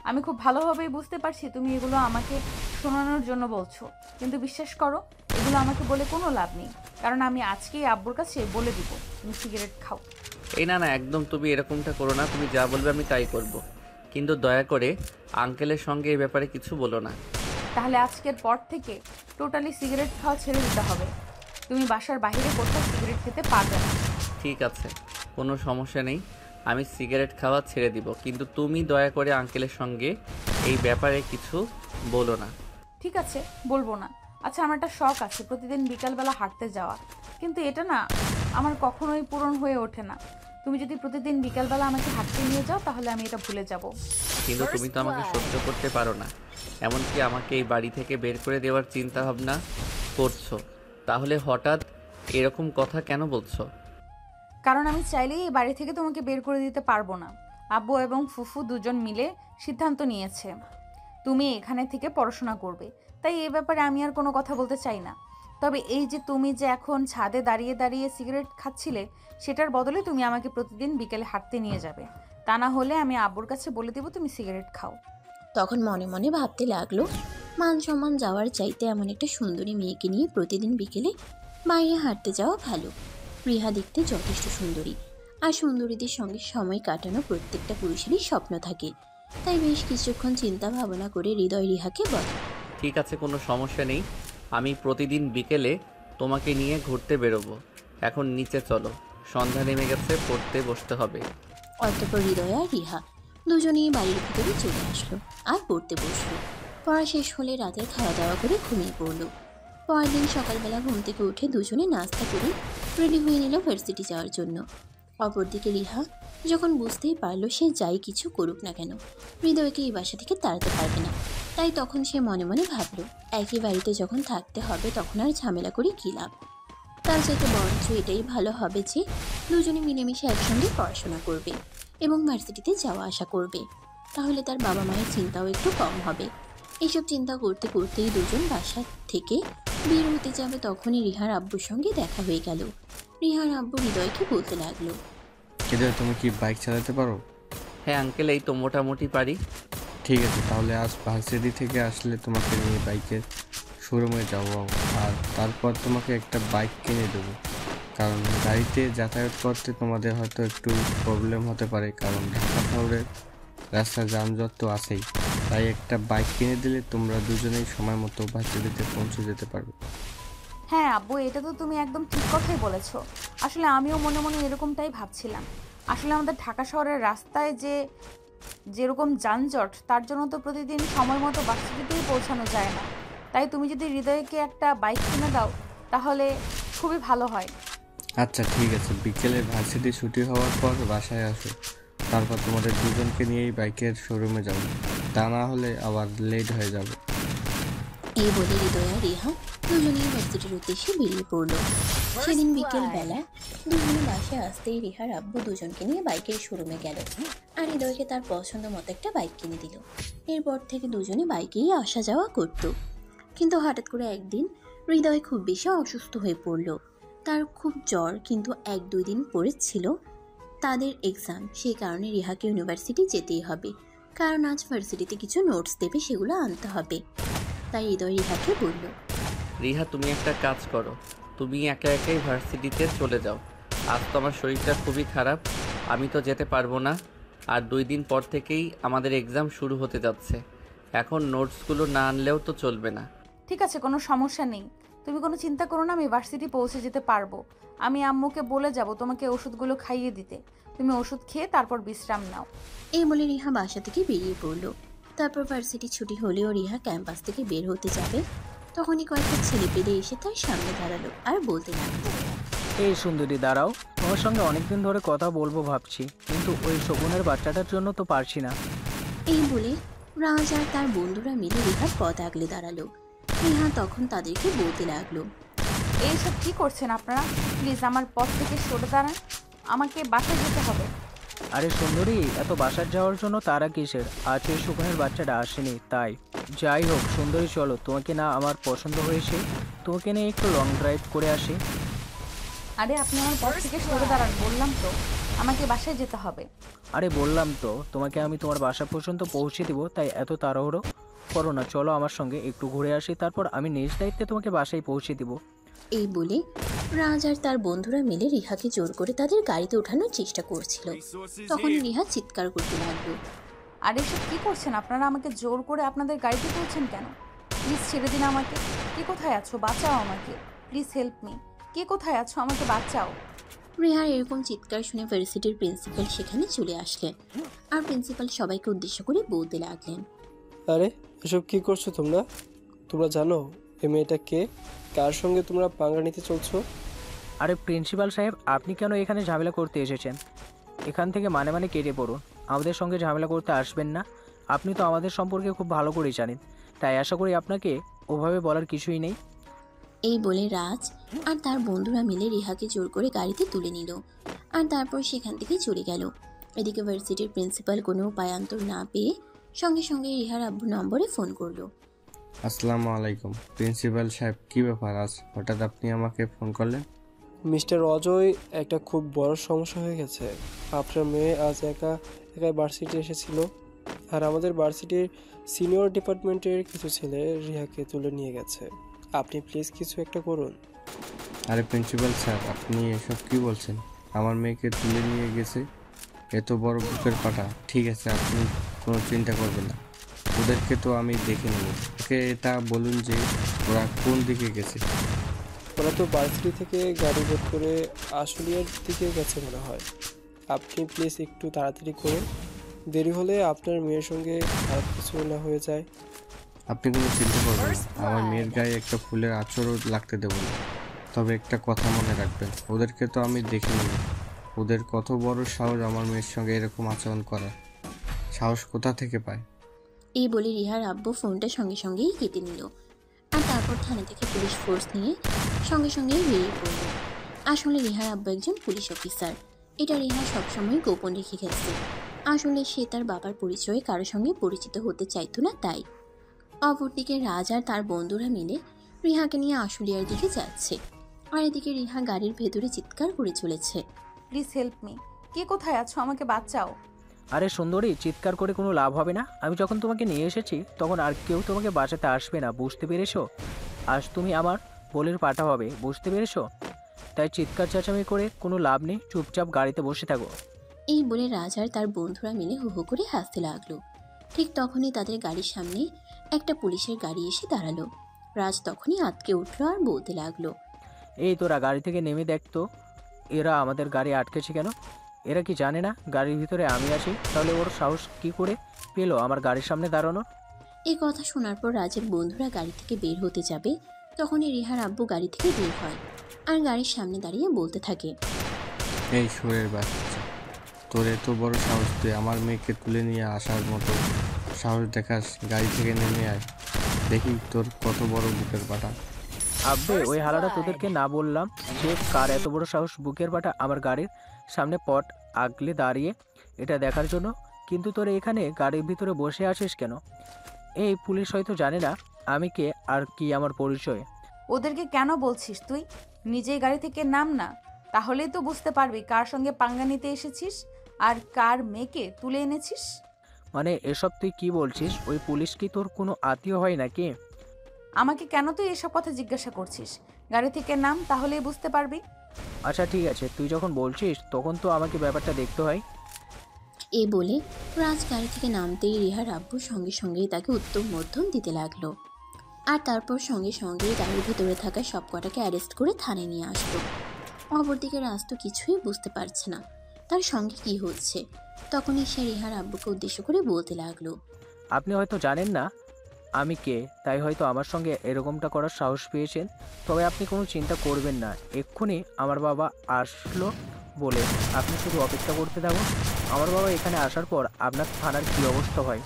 আমি খুব ভালোভাবেই বুঝতে পারছি তুমি এগুলো আমাকে শোনানোর জন্য বলছো, কিন্তু বিশ্বাস করো এগুলো আমাকে বলে কোনো লাভ নেই, কারণ আমি আজকেই আব্বুর কাছে বলে দিব তুমি সিগারেট খাও। এই না না, একদম তুমি এরকমটা করো না। তুমি যা বলবে আমি তাই করব, কিন্তু দয়া করে আঙ্কেলের সঙ্গে এই ব্যাপারে কিছু বলো না। তাহলে আজকের পর থেকে টোটালি সিগারেট খাওয়া ছেড়ে দিতে হবে। তুমি বাসার বাইরে কোথাও সিগারেট খেতে পারবে না। ঠিক আছে, কোনো সমস্যা নেই, আমি সিগারেট খাওয়া ছেড়ে দিব, কিন্তু তুমি দয়া করে আঙ্কেলের সঙ্গে এই ব্যাপারে কিছু বলো না। ঠিক আছে, বলবো না। আচ্ছা, আমার একটা শখ আছে প্রতিদিন বিকালবেলা হাঁটতে যাওয়া, কিন্তু এটা না আমার কখনোই পূরণ হয়ে ওঠে না। তুমি যদি প্রতিদিন বিকালবেলা আমাকে হাঁটতে নিয়ে যাও তাহলে আমি এটা ভুলে যাব। কিন্তু তুমি তো আমাকে সহ্য করতে পারো না, এমনকি আমাকে এই বাড়ি থেকে বের করে দেওয়ার চিন্তা ভাবনা করছো। তাহলে হঠাৎ এরকম কথা কেন বলছো? কারণ আমি চাইলেই এই বাড়ি থেকে তোমাকে বের করে দিতে পারবো না। আব্বু এবং ফুফু দুজন মিলে সিদ্ধান্ত নিয়েছে তুমি এখানে থেকে পড়াশোনা করবে, তাই এই ব্যাপারে আমি আর কোনো কথা বলতে চাই না। তবে এই যে তুমি যে এখন ছাদে দাঁড়িয়ে দাঁড়িয়ে সিগারেট খাচ্ছিলে, সেটার বদলে তুমি আমাকে প্রতিদিন বিকেলে হাঁটতে নিয়ে যাবে, তা না হলে আমি আব্বুর কাছে বলে দেবো তুমি সিগারেট খাও। তখন মনে মনে ভাবতে লাগলো, মান সম্মান যাওয়ার চাইতে এমন একটা সুন্দরী মেয়েকে নিয়ে প্রতিদিন বিকেলে বাইরে হাঁটতে যাওয়া ভালো। রিহা দেখতে যথেষ্ট সুন্দরী, আর সুন্দরীদের সঙ্গে সময় কাটানো প্রত্যেকটা পুরুষেরই স্বপ্ন থাকে। তাই বেশ কিছুক্ষণ চিন্তা ভাবনা করে হৃদয় রিহাকে বলে, ঠিক আছে, কোনো সমস্যা নেই, আমি প্রতিদিন বিকেলে তোমাকে নিয়ে ঘুরতে বেরোবো। এখন নিচে চলো, সন্ধ্যা নেমে গেছে, পড়তে বসতে হবে। অতঃপর হৃদয় আর রিহা দুজনেই বাড়ির ভিতরে চলে আসলো আর পড়তে বসলো। পড়া শেষ হলে রাতের খাওয়া দাওয়া করে ঘুমিয়ে পড়লো। পরের দিন সকালবেলা ঘুম থেকে উঠে দুজনে নাস্তা করে রেডি হয়ে নিল ভার্সিটি যাওয়ার জন্য। অপরদিকে রিহা যখন বুঝতেই পারলো সে যাই কিছু করুক না কেন হৃদয়কে এই বাসা থেকে তাড়াতে পারবে না, তাই তখন সে মনে মনে ভাবলো একই বাড়িতে যখন থাকতে হবে তখন আর ঝামেলা করে কী লাভ। তার চাইতে বরঞ্চ এটাই ভালো হবে যে দুজনে মিলেমিশে একসঙ্গে পড়াশোনা করবে এবং ভার্সিটিতে যাওয়া আসা করবে, তাহলে তার বাবা মায়ের চিন্তাও একটু কম হবে। এইসব চিন্তা করতে করতেই দুজন বাসা থেকে বের হতে যাবে, তখনই রিহার আব্বুর সঙ্গে দেখা হয়ে গেল। রিহার আব্বু হৃদয়কে বলতে লাগলো, হৃদয় তুমি কি বাইক চালাতে পারো? হ্যাঁ আঙ্কেল, এই তো মোটামুটি পারি। ঠিক আছে, তাহলে আজ ভার্সিটি থেকে আসলে তোমাকে নিয়ে বাইকের শোরুমে যাবো, আর তারপর তোমাকে একটা বাইক কিনে দেবো। কারণ গাড়িতে যাতায়াত করতে তোমাদের হয়তো একটু প্রবলেম হতে পারে, কারণ ঢাকা শহরের রাস্তা যানজট তো আছেই। তাই একটা বাইক কিনে দিলে তোমরা দুজনেই সময় মতো ভার্সিটিতে পৌঁছে যেতে পারবে। হ্যাঁ আব্বু, এটা তো তুমি একদম ঠিক কথাই বলেছো। আসলে আমিও মনে মনে এরকমটাই ভাবছিলাম। আসলে আমাদের ঢাকা শহরের রাস্তায় যেরকম যানজট, তার জন্য তো প্রতিদিন সময় মতো ভার্সিটিতেই পৌঁছানো যায় না। তাই তুমি যদি হৃদয়কে একটা বাইক কিনে দাও তাহলে খুবই ভালো হয়। আচ্ছা ঠিক আছে, বিকেলে ভার্সিটি ছুটি হওয়ার পর বাসায় আসো, তারপর তোমাদের দুজনকে নিয়েই বাইকের শোরুমে যাবো, তা না হলে আবার লেট হয়ে যাবে। এই বলে হৃদয় আর রিহা দুজনেই ভার্সিটির উদ্দেশ্যে বেরিয়ে পড়ল। সেদিন বিকেল বেলা দুজনে বাসায় আসতেই রিহার আব্বু দুজনকে নিয়ে বাইকের শোরুমে গেল আর হৃদয়কে তার পছন্দ মতো একটা বাইক কিনে দিল। এরপর থেকে দুজনে বাইকেই আসা যাওয়া করত। কিন্তু হঠাৎ করে একদিন হৃদয় খুব বেশি অসুস্থ হয়ে পড়ল। তার খুব জ্বর, কিন্তু 1-2 দিন পরে ছিল তাদের এক্সাম। সেই কারণে রিহাকে ইউনিভার্সিটি যেতেই হবে, কারণ আজ ভার্সিটিতে কিছু নোটস দেবে, সেগুলো আনতে হবে। তাই হৃদয় রিহাকে বলল, রিহা তুমি একটা কাজ করো, তুমি একা একাই ভার্সিটিতে চলে যাও। আজ তো আমার শরীরটা খুবই খারাপ, আমি তো যেতে পারবো না। আর 2 দিন পর থেকেই আমাদের এক্সাম শুরু হতে যাচ্ছে, এখন নোটসগুলো না আনলেও তো চলবে না। ঠিক আছে, কোনো সমস্যা নেই, তুমি কোনো চিন্তা করো না, আমি ভার্সিটি পৌঁছে যেতে পারবো। আমি আম্মুকে বলে যাব তোমাকে ওষুধগুলো খাইয়ে দিতে, তুমি ওষুধ খেয়ে তারপর বিশ্রাম নাও। এই বলে রিহা বাসা থেকে বেরিয়ে পড়ল। তারপর ভার্সিটি ছুটি হলেও রিহা ক্যাম্পাস থেকে বের হতে যাবে, তখনই কয়েকটা ছেলে পেলে এসে তার সামনে দাঁড়ালো আর বলতে লাগলো, এই সুন্দরী দাঁড়াও, তোমার সঙ্গে অনেকদিন ধরে কথা বলবো ভাবছি, কিন্তু ওই শকুনের বাচ্চাটার জন্য তো পারছি না। এই বলে রাজ আর তার বন্ধুরা মিলে রিহার পথ আগলে দাঁড়ালো। রিহা তখন তাদেরকে বলতে লাগলো, এইসব কি করছেন আপনারা? প্লিজ আমার পথ থেকে সরে দাঁড়ান, আমাকে বাসায় যেতে হবে। আরে সুন্দরী, এত বাসার যাওয়ার জন্য তারা কিসের? আজ ওই শকুনের বাচ্চাটা আসেনি তাই। যাই হোক সুন্দরী, চলো, তোমাকে না আমার পছন্দ হয়েছে, তোমাকে নিয়ে একটু লং ড্রাইভ করে আসি। আরে আপনি আমার পথ থেকে সরে দাঁড়ান, বললাম তো আমাকে বাসায় যেতে হবে। আরে বললাম তো তোমাকে আমি তোমার বাসা পর্যন্ত পৌঁছে দিব, তাই এত তাড়াহুড়ো করো না, চলো আমার সঙ্গে একটু ঘুরে আসি, তারপর আমি নিজ দায়িত্বে তোমাকে বাসায় পৌঁছে দিব। এই বলে রাজ আর তার বন্ধুরা মিলে রিহাকে জোর করে তাদের গাড়িতে ওঠানোর চেষ্টা করছিল। তখন রিহা চিৎকার করতে লাগলো, আর এসব কি করছেন আপনারা? আমাকে জোর করে আপনাদের গাড়িতে তুলছেন কেন? প্লিজ ছেড়ে দিন আমাকে। কে কোথায় আছো? বাঁচাও আমাকে, প্লিজ হেল্প মি। কে কোথায় আছো? আমাকে বাঁচাও। রিহার এরকম চিৎকার শুনে ভার্সিটির প্রিন্সিপাল সেখানে চলে আসলেন আর প্রিন্সিপাল সবাইকে উদ্দেশ্য করে বলতে লাগলেন, আরে এসব কি করছো তোমরা? তোমরা জানো এই মেয়েটা কে? কার সঙ্গে তোমরা পাঙ্গা নিতে চলছো? আরে প্রিন্সিপাল সাহেব, আপনি কেন এখানে ঝামেলা করতে এসেছেন? এখান থেকে মানে কেটে পড়ুন, আমাদের সঙ্গে ঝামেলা করতে আসবেন না। আপনি তো আমাদের সম্পর্কে খুব ভালো করেই জানেন, তাই আশা করি আপনাকে ওভাবে বলার কিছুই নেই। এই বলে রাজ আর তার বন্ধুরা মিলে রিহাকে জোর করে গাড়িতে তুলে নিল আর তারপর সেখান থেকে চলে গেল। এদিকে ভার্সিটির প্রিন্সিপাল কোনো উপায়ান্তর না পেয়ে সঙ্গে সঙ্গে রিহার আব্বুর নম্বরে ফোন করলো। আসসালামু আলাইকুম প্রিন্সিপাল সাহেব, কি ব্যাপার আজ হঠাৎ আপনি আমাকে ফোন করলেন? মিস্টার অজয়, একটা খুব বড় সমস্যা হয়ে গেছে। আপনার মেয়ে আজ একাই ভার্সিটি এসেছিল আর আমাদের ভার্সিটির সিনিয়র ডিপার্টমেন্টের কিছু ছেলে রিহাকে তুলে নিয়ে গেছে। আপনি প্লিজ কিছু একটা করুন। আরে প্রিন্সিপাল স্যার, আপনি এসব কি বলছেন? আমার মেয়েকে তুলে নিয়ে গেছে? এত বড় বুকের পাটা। ঠিক আছে, আপনি কোনো চিন্তা করবেন না, ওদেরকে তো আমি দেখে নেব। ওকে এটা বলুন যে ওরা কোন দিকে গেছে। ওরা তো ভার্সিটি থেকে গাড়ি বোট করে আশুলিয়ার দিকে গেছে মনে হয়। আপনি প্লিজ একটু তাড়াতাড়ি করুন, দেরি হলে আপনার মেয়ের সঙ্গে খারাপ কিছু না হয়ে যায়। আপনি কোনো চিন্তা করবেন না, আমার মেয়ের গায়ে একটা ফুলের আঁচড়ও লাগতে দেবো না। তবে একটা কথা মনে রাখবেন, ওদেরকে তো আমি দেখে নেব। ওদের কত বড় সাহস আমার মেয়ের সঙ্গে এরকম আচরণ করার। সাহস কোথা থেকে পায়? এই বলে রিহার আব্বু ফোনটা সঙ্গে সঙ্গেই কেটে নিল আর তারপর থানা থেকে পুলিশ ফোর্স নিয়ে সঙ্গে সঙ্গেই বেরিয়ে পড়ল। আসলে রিহার আব্বু একজন পুলিশ অফিসার, এটা রিহা সবসময় গোপন রেখে গেছে। আসলে সে তার বাবার পরিচয়ে কারোর সঙ্গে পরিচিত হতে চাইতো না, তাই। অপরদিকে রাজ আর তার বন্ধুরা মিলে রিহাকে নিয়ে আশুলিয়ার দিকে যাচ্ছে আর এদিকে রিহা গাড়ির ভেতরে চিৎকার করে চলেছে, প্লিজ হেল্প মি। কে কোথায় আছো? আমাকে বাঁচাও। আরে সুন্দরী, চিৎকার করে কোনো লাভ হবে না। আমি যখন তোমাকে নিয়ে এসেছি তখন আর কেউ তোমাকে বাঁচাতে আসবে না, বুঝতে পেরেছো? আজ তুমি আমার বলের পাটা হবে, বুঝতে পেরেছো? তাই চিৎকার চেঁচামেচি করে কোনো লাভ নেই, চুপচাপ গাড়িতে বসে থাকো। এই বলে রাজ আর তার বন্ধুরা মিলে হু হু করে হাসতে লাগলো। ঠিক তখনই তাদের গাড়ির সামনে একটা পুলিশের গাড়ি এসে দাঁড়ালো। রাজ তখনই আটকে উঠলো আর বলতে লাগলো, এই তোরা গাড়ি থেকে নেমে দেখ তো, এরা আমাদের গাড়ি আটকেছে কেন? এরা কি জানে না গাড়ির ভিতরে আমি আছি? তাহলে ওর সাহস কি করে পেলো আমার গাড়ির সামনে দাঁড়ানোর? এই কথা শোনার পর রাজের বন্ধুরা গাড়ি থেকে বের হতে যাবে, তখনই রিহার আব্বু গাড়ি থেকে বের হয় আর গাড়ির সামনে দাঁড়িয়ে বলতে থাকে, এই সুরের বাচ্চা, তোর এত বড় সাহস, তুই আমার মেয়েকে তুলে নিয়ে আসার মতো সাহস দেখাস? গাড়ি থেকে নেমে আয়, দেখি তোর কত বড় বুকের পাটা। আব্বে, ওই হালাটা তোদেরকে না বললাম যে কার এত বড় সাহস বুকের পাটা আমার গাড়ির সামনে পট আগলে দাঁড়িয়ে এটা দেখার জন্য? কিন্তু তোরা এখানে গাড়ির ভিতরে বসে আছিস কেন? এই পুলিশ হয়তো জানে না আমি কে আর কি আমার পরিচয়। ওদেরকে কেন বলছিস তুই? নিজেই গাড়ি থেকে নাম না, তাহলেই তো বুঝতে পারবি কার সঙ্গে পাঙ্গা নিতে এসেছিস আর কার মেয়েকে তুলে এনেছিস। মানে এসব তুই কি বলছিস? ওই পুলিশ কি তোর কোনো আত্মীয় হয় নাকি? আমাকে কেন তুই এসব কথা জিজ্ঞাসা করছিস? গাড়ি থেকে নাম, তাহলেই বুঝতে পারবি। আচ্ছা ঠিক আছে, তুই যখন বলছিস তখন তো আমাকে ব্যাপারটা দেখতে হয়। এই বলে রাজ গাড়ি থেকে নামতেই রিহার আব্বু সঙ্গে সঙ্গেই তাকে উত্তম মধ্যম দিতে লাগলো। আর তারপর সঙ্গে সঙ্গেই গাড়ির ভিতরে থাকা সব কটাকে অ্যারেস্ট করে থানায় নিয়ে আসলো। অপরদিকে রাজ তো কিছুই বুঝতে পারছে না তার সঙ্গে কি হচ্ছে। তখনই সে রিহার আব্বুকে উদ্দেশ্য করে বলতে লাগলো, আপনি হয়তো জানেন না আমি কে, তাই হয়তো আমার সঙ্গে এরকমটা করার সাহস পেয়েছেন। তবে আপনি কোনো চিন্তা করবেন না, এক্ষুনি আমার বাবা আসলো বলে আপনি শুধু অপেক্ষা করতে থাকুন। আমার বাবা এখানে আসার পর আপনার থানার কী অবস্থা হয়।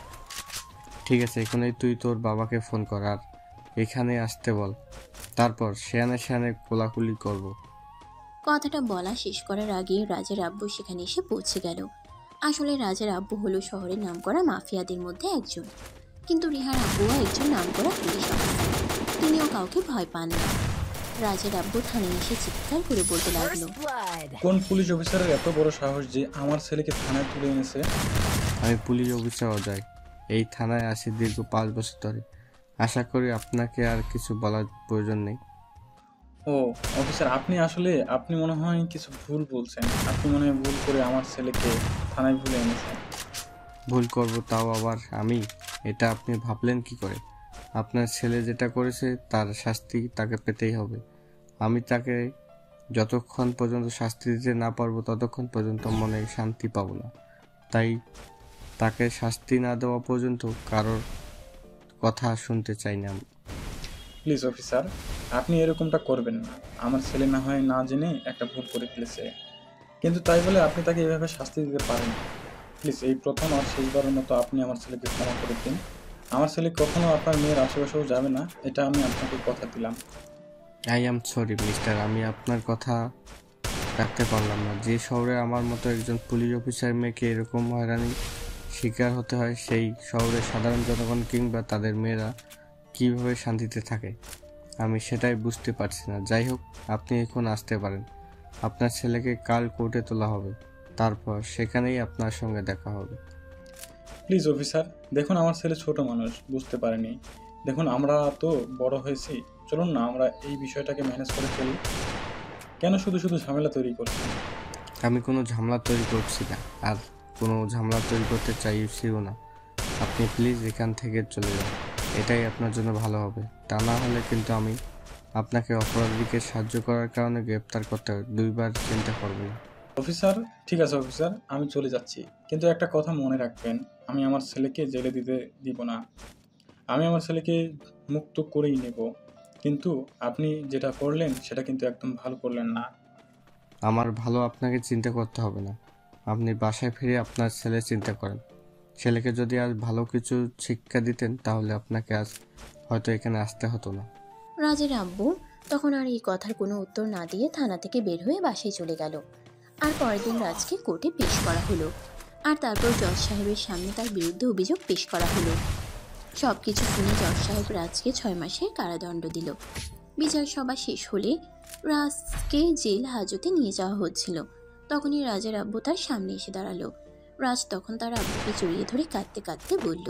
ঠিক আছে, এখানেই তুই তোর বাবাকে ফোন কর আর এখানে আসতে বল, তারপর সেয়ানে সেয়ানে কোলাকুলি করব। কথাটা বলা শেষ করার আগে রাজের আব্বু সেখানে এসে পৌঁছে গেল। আসলে রাজের আব্বু হলো শহরের নামকরা মাফিয়াদের মধ্যে একজন, কিন্তু রিহার আব্বুও একজন নামকরা পুলিশ অফিসার। তিনিও কাউকে ভয় পান না। রাজের আব্বু থানায় এসে চিৎকার করে বলতে লাগলো, কোন পুলিশ অফিসারের এত বড় সাহস যে আমার ছেলেকে থানায় তুলে এনেছে? আমি পুলিশ অফিসার অজয়, এই থানায় আসি দীর্ঘ 5 বছর ধরে। আশা করি আপনাকে আর কিছু বলার প্রয়োজন নেই। ও অফিসার, আপনি মনে হয় কিছু ভুল বলছেন। আপনি মনে হয় ভুল করে আমার ছেলেকে থানায় ভুলে এনেছেন। ভুল করব তাও আবার আমি? এটা আপনি ভাবলেন কি করে? আপনার ছেলে যেটা করেছে তার শাস্তি তাকে পেতেই হবে। আমি তাকে যতক্ষণ পর্যন্ত শাস্তি দিতে না পারবো ততক্ষণ পর্যন্ত মনে শান্তি পাবো না। তাই তাকে শাস্তি না দেওয়া পর্যন্ত কারোর কথা শুনতে চাই না। প্লিজ অফিসার, আপনি এরকমটা করবেন না। আমার ছেলে না হয় না জেনে একটা ভুল করে ফেলেছে, কিন্তু তাই বলে আপনি তাকে এইভাবে শাস্তি দিতে পারেন না। প্লিজ এই প্রথম আর শেষবারের মতো আপনি আমার ছেলেকে ক্ষমা করে দিন। আমার ছেলে কখনো আপনার মেয়ের আশেপাশেও যাবে না, এটা আমি আপনাকে কথা দিলাম। আই এম সরি মিস্টার, আমি আপনার কথা রাখতে পারলাম না। যে শহরে আমার মতো একজন পুলিশ অফিসার মেয়েকে এরকম হয়রানি শিকার হতে হয়, সেই শহরের সাধারণ জনগণ কিংবা তাদের মেয়েরা কিভাবে শান্তিতে থাকে আমি সেটাই বুঝতে পারছি না। যাই হোক, আপনি এখন আসতে পারেন। আপনার ছেলেকে কাল কোর্টে তোলা হবে, তারপর সেখানেই আপনার সঙ্গে দেখা হবে। প্লিজ অফিসার, দেখুন আমার ছেলে ছোট মানুষ, বুঝতে পারেনি। দেখুন আমরা তো বড় হয়েছি, চলুন না আমরা এই বিষয়টাকে ম্যানেজ করে ফেলি। কেন শুধু শুধু ঝামেলা তৈরি করছেন? আমি কোনো ঝামেলা তৈরি করছি না, আর কোনো ঝামেলা তৈরি করতে চাইছিও না। আপনি প্লিজ এখান থেকে চলে যান, এটাই আপনার জন্য ভালো হবে। তা না হলে কিন্তু আমি আপনাকে অপরাধীকে সাহায্য করার কারণে গ্রেপ্তার করতে 2 বার চিন্তা করব না। অফিসার, ঠিক আছে অফিসার, আমি চলে যাচ্ছি, কিন্তু একটা কথা মনে রাখবেন, আমি আমার ছেলেকে জেলে দিতে দিব না। আমি আমার ছেলেকে মুক্ত করেই নেব। কিন্তু আপনি যেটা করলেন সেটা কিন্তু একদম ভালো করলেন না। আমার ভালো আপনাকে চিন্তা করতে হবে না, আপনি বাসায় ফিরে আপনার ছেলে চিন্তা করেন। ছেলেকে যদি আজ ভালো কিছু শিক্ষা দিতেন তাহলে আপনাকে আজ হয়তো এখানে আসতে হতো না। রাজের আব্বু তখন আর এই কথার কোনো উত্তর না দিয়ে থানা থেকে বের হয়ে বাসায় চলে গেল। আর পরের দিন রাজকে কোর্টে পেশ করা হলো, আর তারপর জজ সাহেবের সামনে তার বিরুদ্ধে অভিযোগ পেশ করা হলো। সবকিছু শুনে জজ সাহেব রাজকে 6 মাসের কারাদণ্ড দিল। বিচার সভা শেষ হলে রাজকে জেল হাজতে নিয়ে যাওয়া হচ্ছিল। তখনই রাজের আব্বু তার সামনে এসে দাঁড়ালো। রাজ তখন তার আব্বুকে জড়িয়ে ধরে কাঁদতে কাঁদতে বলল,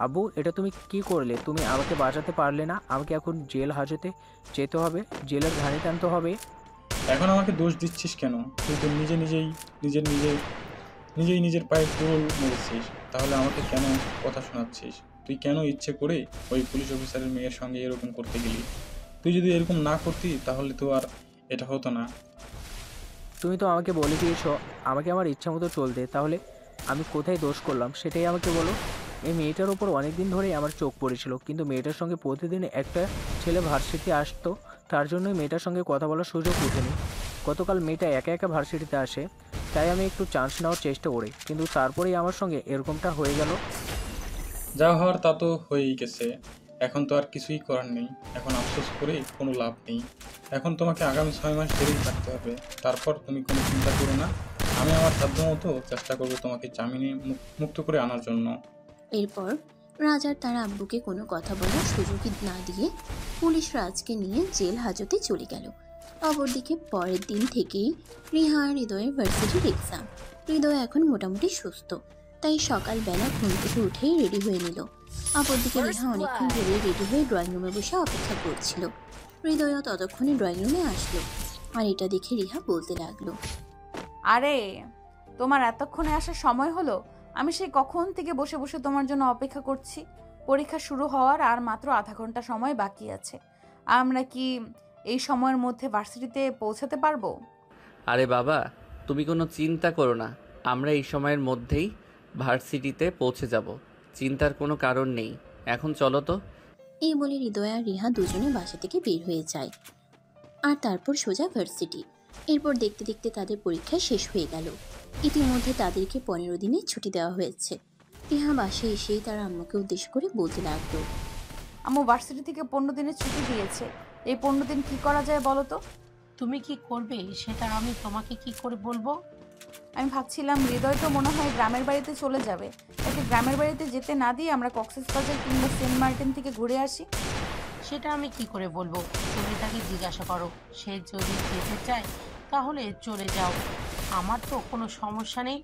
আব্বু, এটা তুমি কি করলে? তুমি আমাকে বাঁচাতে পারলে না? আমাকে এখন জেল হাজতে যেতে হবে, জেলের ঘানি টানতে হবে। এখন আমাকে দোষ দিচ্ছিস কেন? তুই তো নিজের পায়ে কুড়ুল মেরেছিস। তাহলে আমাকে কেন কথা শোনাচ্ছিস? তুই কেন ইচ্ছে করে ওই পুলিশ অফিসারের মেয়ের সঙ্গে এরকম করতে গেলি? তুই যদি এরকম না করতি তাহলে তো আর এটা হতো না। তুমি তো আমাকে বলে দিয়েছো আমাকে আমার ইচ্ছা মতো চলতে, তাহলে আমি কোথায় দোষ করলাম সেটাই আমাকে বলো। এই মেয়েটার ওপর অনেক দিন ধরেই আমার চোখ পড়েছিল, কিন্তু মেয়েটার সঙ্গে প্রতিদিন একটা ছেলে ভার্সিটি আসতো, তার জন্যই মেয়েটার সঙ্গে কথা বলার সুযোগ উঠেনি। গতকাল মেয়েটা একা একা ভার্সিটিতে আসে, তাই আমি একটু চান্স নেওয়ার চেষ্টা করি, কিন্তু তারপরেই আমার সঙ্গে এরকমটা হয়ে গেল। যা হওয়ার তা তো হয়েই গেছে। এখন তো আর কিছুই করার নেই। এখন আফসোস করে কোনো লাভ নেই। এখন তোমাকে আগামী 6 মাস ধরেই থাকতে হবে। তারপর তুমি কোনো চিন্তা করো না। আমি আমার সাধ্যমতো চেষ্টা করবো তোমাকে জামিনে মুক্ত করে আনার জন্য। এরপর রাজার তার আব্বুকে কোনো কথা বলার সুযোগই না দিয়ে পুলিশ রাজকে নিয়ে জেল হাজতে চলে গেল। অপরদিকে পরের দিন থেকেই রিহা আর হৃদয়ের ভার্সিটির এক্সাম। হৃদয় এখন মোটামুটি সুস্থ, তাই সকালবেলা ঘুম থেকে উঠেই রেডি হয়ে নিল। অপরদিকে রিহা অনেকক্ষণ ধরে রেডি হয়ে ড্রয়িং রুমে বসে অপেক্ষা করছিল। হৃদয়ও ততক্ষণে ড্রয়িং রুমে আসলো, আর এটা দেখে রিহা বলতে লাগলো, আরে তোমার এতক্ষণে আসার সময় হলো? আমি সেই কখন থেকে বসে বসে তোমার জন্য অপেক্ষা করছি। পরীক্ষা শুরু হওয়ার আর মাত্র আধা ঘন্টা সময় বাকি আছে। আমরা কি এই সময়ের মধ্যে ভার্সিটিতে পৌঁছাতে পারবো? আরে বাবা, তুমি কোনো চিন্তা করো না, আমরা এই সময়ের মধ্যেই ভার্সিটিতে পৌঁছে যাব। চিন্তার কোনো কারণ নেই। এখন চলো তো। এই বলে হৃদয় আর রিহা দুজনে বাসা থেকে বের হয়ে যায়, আর তারপর সোজা ভার্সিটি। এরপর দেখতে দেখতে তাদের পরীক্ষা শেষ হয়ে গেল। ইতিমধ্যে তাদেরকে 15 দিনের ছুটি দেওয়া হয়েছে। রিহা বাসায় এসেই তার আম্মুকে উদ্দেশ্য করে বলতে লাগলো, আম্মু ভার্সিটি থেকে 15 দিনের ছুটি দিয়েছে। এই 15 দিন কি করা যায় বলো তো? তুমি কি করবে সেটা আমি তোমাকে কি করে বলবো? আমি ভাবছিলাম হৃদয় তো মনে হয় গ্রামের বাড়িতে চলে যাবে। তাকে গ্রামের বাড়িতে যেতে না দিয়ে আমরা কক্সবাজার কিংবা সেন্ট মার্টিন থেকে ঘুরে আসি। সেটা আমি কি করে বলবো? তুমি তাকে জিজ্ঞাসা করো। সে যদি যেতে চায় তাহলে চলে যাও, আমার তো কোনো সমস্যা নেই।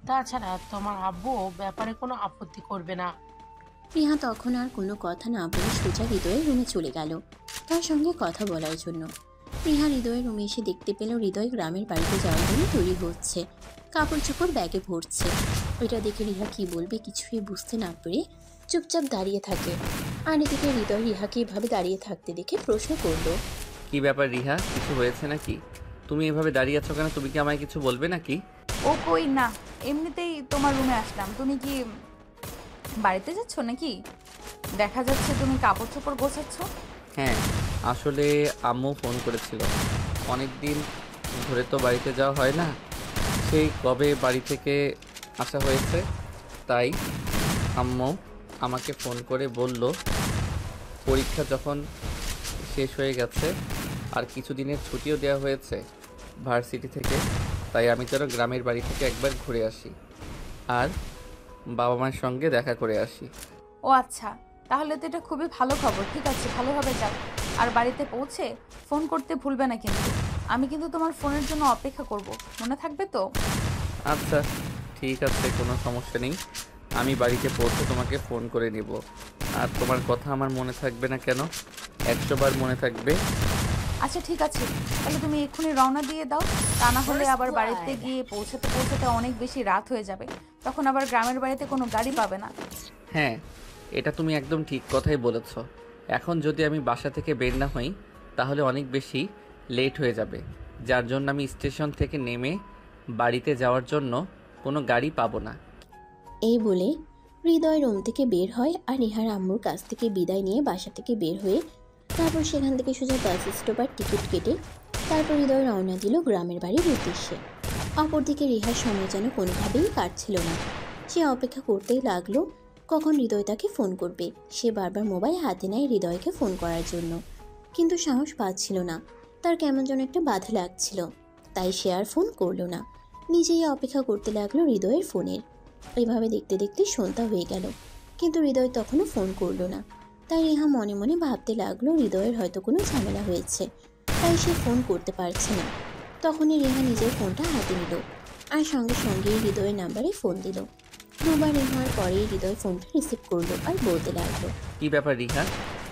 তাছাড়া তোমার আব্বু ব্যাপারে কোনো আপত্তি করবে না। রিহা তখন আর কোনো কথা না বলে সোজা হৃদয়ের রুমে চলে গেল তার সঙ্গে কথা বলার জন্য। রিহা হৃদয়ের রুমে এসে দেখতে পেল হৃদয় গ্রামের বাড়িতে যাওয়ার জন্য তৈরি হচ্ছে, কাপড় চোপড় ব্যাগে ভরছে। ওইটা দেখে রিহা কি বলবে কিছুই বুঝতে না পেরে চুপচাপ দাঁড়িয়ে থাকে। আর এদিকে হৃদয় রিহাকে এভাবে দাঁড়িয়ে থাকতে দেখে প্রশ্ন করলো, কি ব্যাপার রিহা, কিছু হয়েছে নাকি? তুমি এভাবে দাঁড়িয়ে আছো কেন? তুমি কি আমায় কিছু বলবে নাকি? ও কই না, এমনিতেই তোমার রুমে আসলাম। তুমি কি বাড়িতে যাচ্ছ নাকি? দেখা যাচ্ছে তুমি কাপড় চোপড় গোছাচ্ছ। হ্যাঁ, আসলে আম্মু ফোন করেছিল। অনেক দিন ধরে তো বাড়িতে যাওয়া হয় না, সেই কবে বাড়ি থেকে আসা হয়েছে, তাই আম্মু আমাকে ফোন করে বলল পরীক্ষা যখন শেষ হয়ে গেছে আর কিছুদিনের ছুটিও দেওয়া হয়েছে ভার্সিটি থেকে, তাই আমি যেন গ্রামের বাড়ি থেকে একবার ঘুরে আসি আর বাবা মায়ের সঙ্গে দেখা করে আসি। ও আচ্ছা, তাহলে তো এটা খুবই ভালো খবর। ঠিক আছে, ভালোভাবে যাও। আর বাড়িতে পৌঁছে ফোন করতে ভুলবে না কিন্তু। আমি কিন্তু তোমার ফোনের জন্য অপেক্ষা করব, মনে থাকবে তো? আচ্ছা ঠিক আছে, কোনো সমস্যা নেই। আমি বাড়িতে পৌঁছে তোমাকে ফোন করে নিব। আর তোমার কথা আমার মনে থাকবে না কেন? 100 বার মনে থাকবে। আচ্ছা ঠিক আছে, তাহলে তুমি এক্ষুনি রওনা দিয়ে দাও। তা না হলে আবার বাড়িতে গিয়ে পৌঁছাতে পৌঁছাতে অনেক বেশি রাত হয়ে যাবে। তখন আবার গ্রামের বাড়িতে কোনো গাড়ি পাবে না। হ্যাঁ, এটা তুমি একদম ঠিক কথাই বলেছ। এখন যদি আমি বাসা থেকে বের না হই তাহলে অনেক বেশি লেট হয়ে যাবে, যার জন্য আমি স্টেশন থেকে নেমে বাড়িতে যাওয়ার জন্য কোনো গাড়ি পাবো না। এই বলে হৃদয় রুম থেকে বের হয় আর রিহার আম্মুর কাছ থেকে বিদায় নিয়ে বাসা থেকে বের হয়ে তারপর সেখান থেকে সোজা বাস স্টপার টিকিট কেটে তারপর হৃদয় রওনা দিল গ্রামের বাড়ির উদ্দেশ্যে। অপরদিকে রিহার সময় যেন কোনোভাবেই কাটছিল না। সে অপেক্ষা করতেই লাগলো কখন হৃদয় তাকে ফোন করবে। সে বারবার মোবাইল হাতে নেয় হৃদয়কে ফোন করার জন্য, কিন্তু সাহস পাচ্ছিল না। তার কেমন যেন একটা বাধা লাগছিল, তাই সে আর ফোন করলো না। নিজেই অপেক্ষা করতে লাগলো হৃদয়ের ফোনের। এইভাবে দেখতে দেখতে সন্ধ্যা হয়ে গেল, কিন্তু হৃদয় তখনও ফোন করলো না। তাই রিহা মনে মনে ভাবতে লাগলো হৃদয়ের হয়তো কোনো ঝামেলা হয়েছে, তাই সে ফোন করতে পারছে না। তখনই রিহা নিজের ফোনটা হাতে নিল আর সঙ্গে সঙ্গেই হৃদয়ের নাম্বারে ফোন দিল। দুবার রিং হওয়ার পরেই হৃদয় ফোনটা রিসিভ করলো আর বলতে লাগলো, কি ব্যাপার রিহা,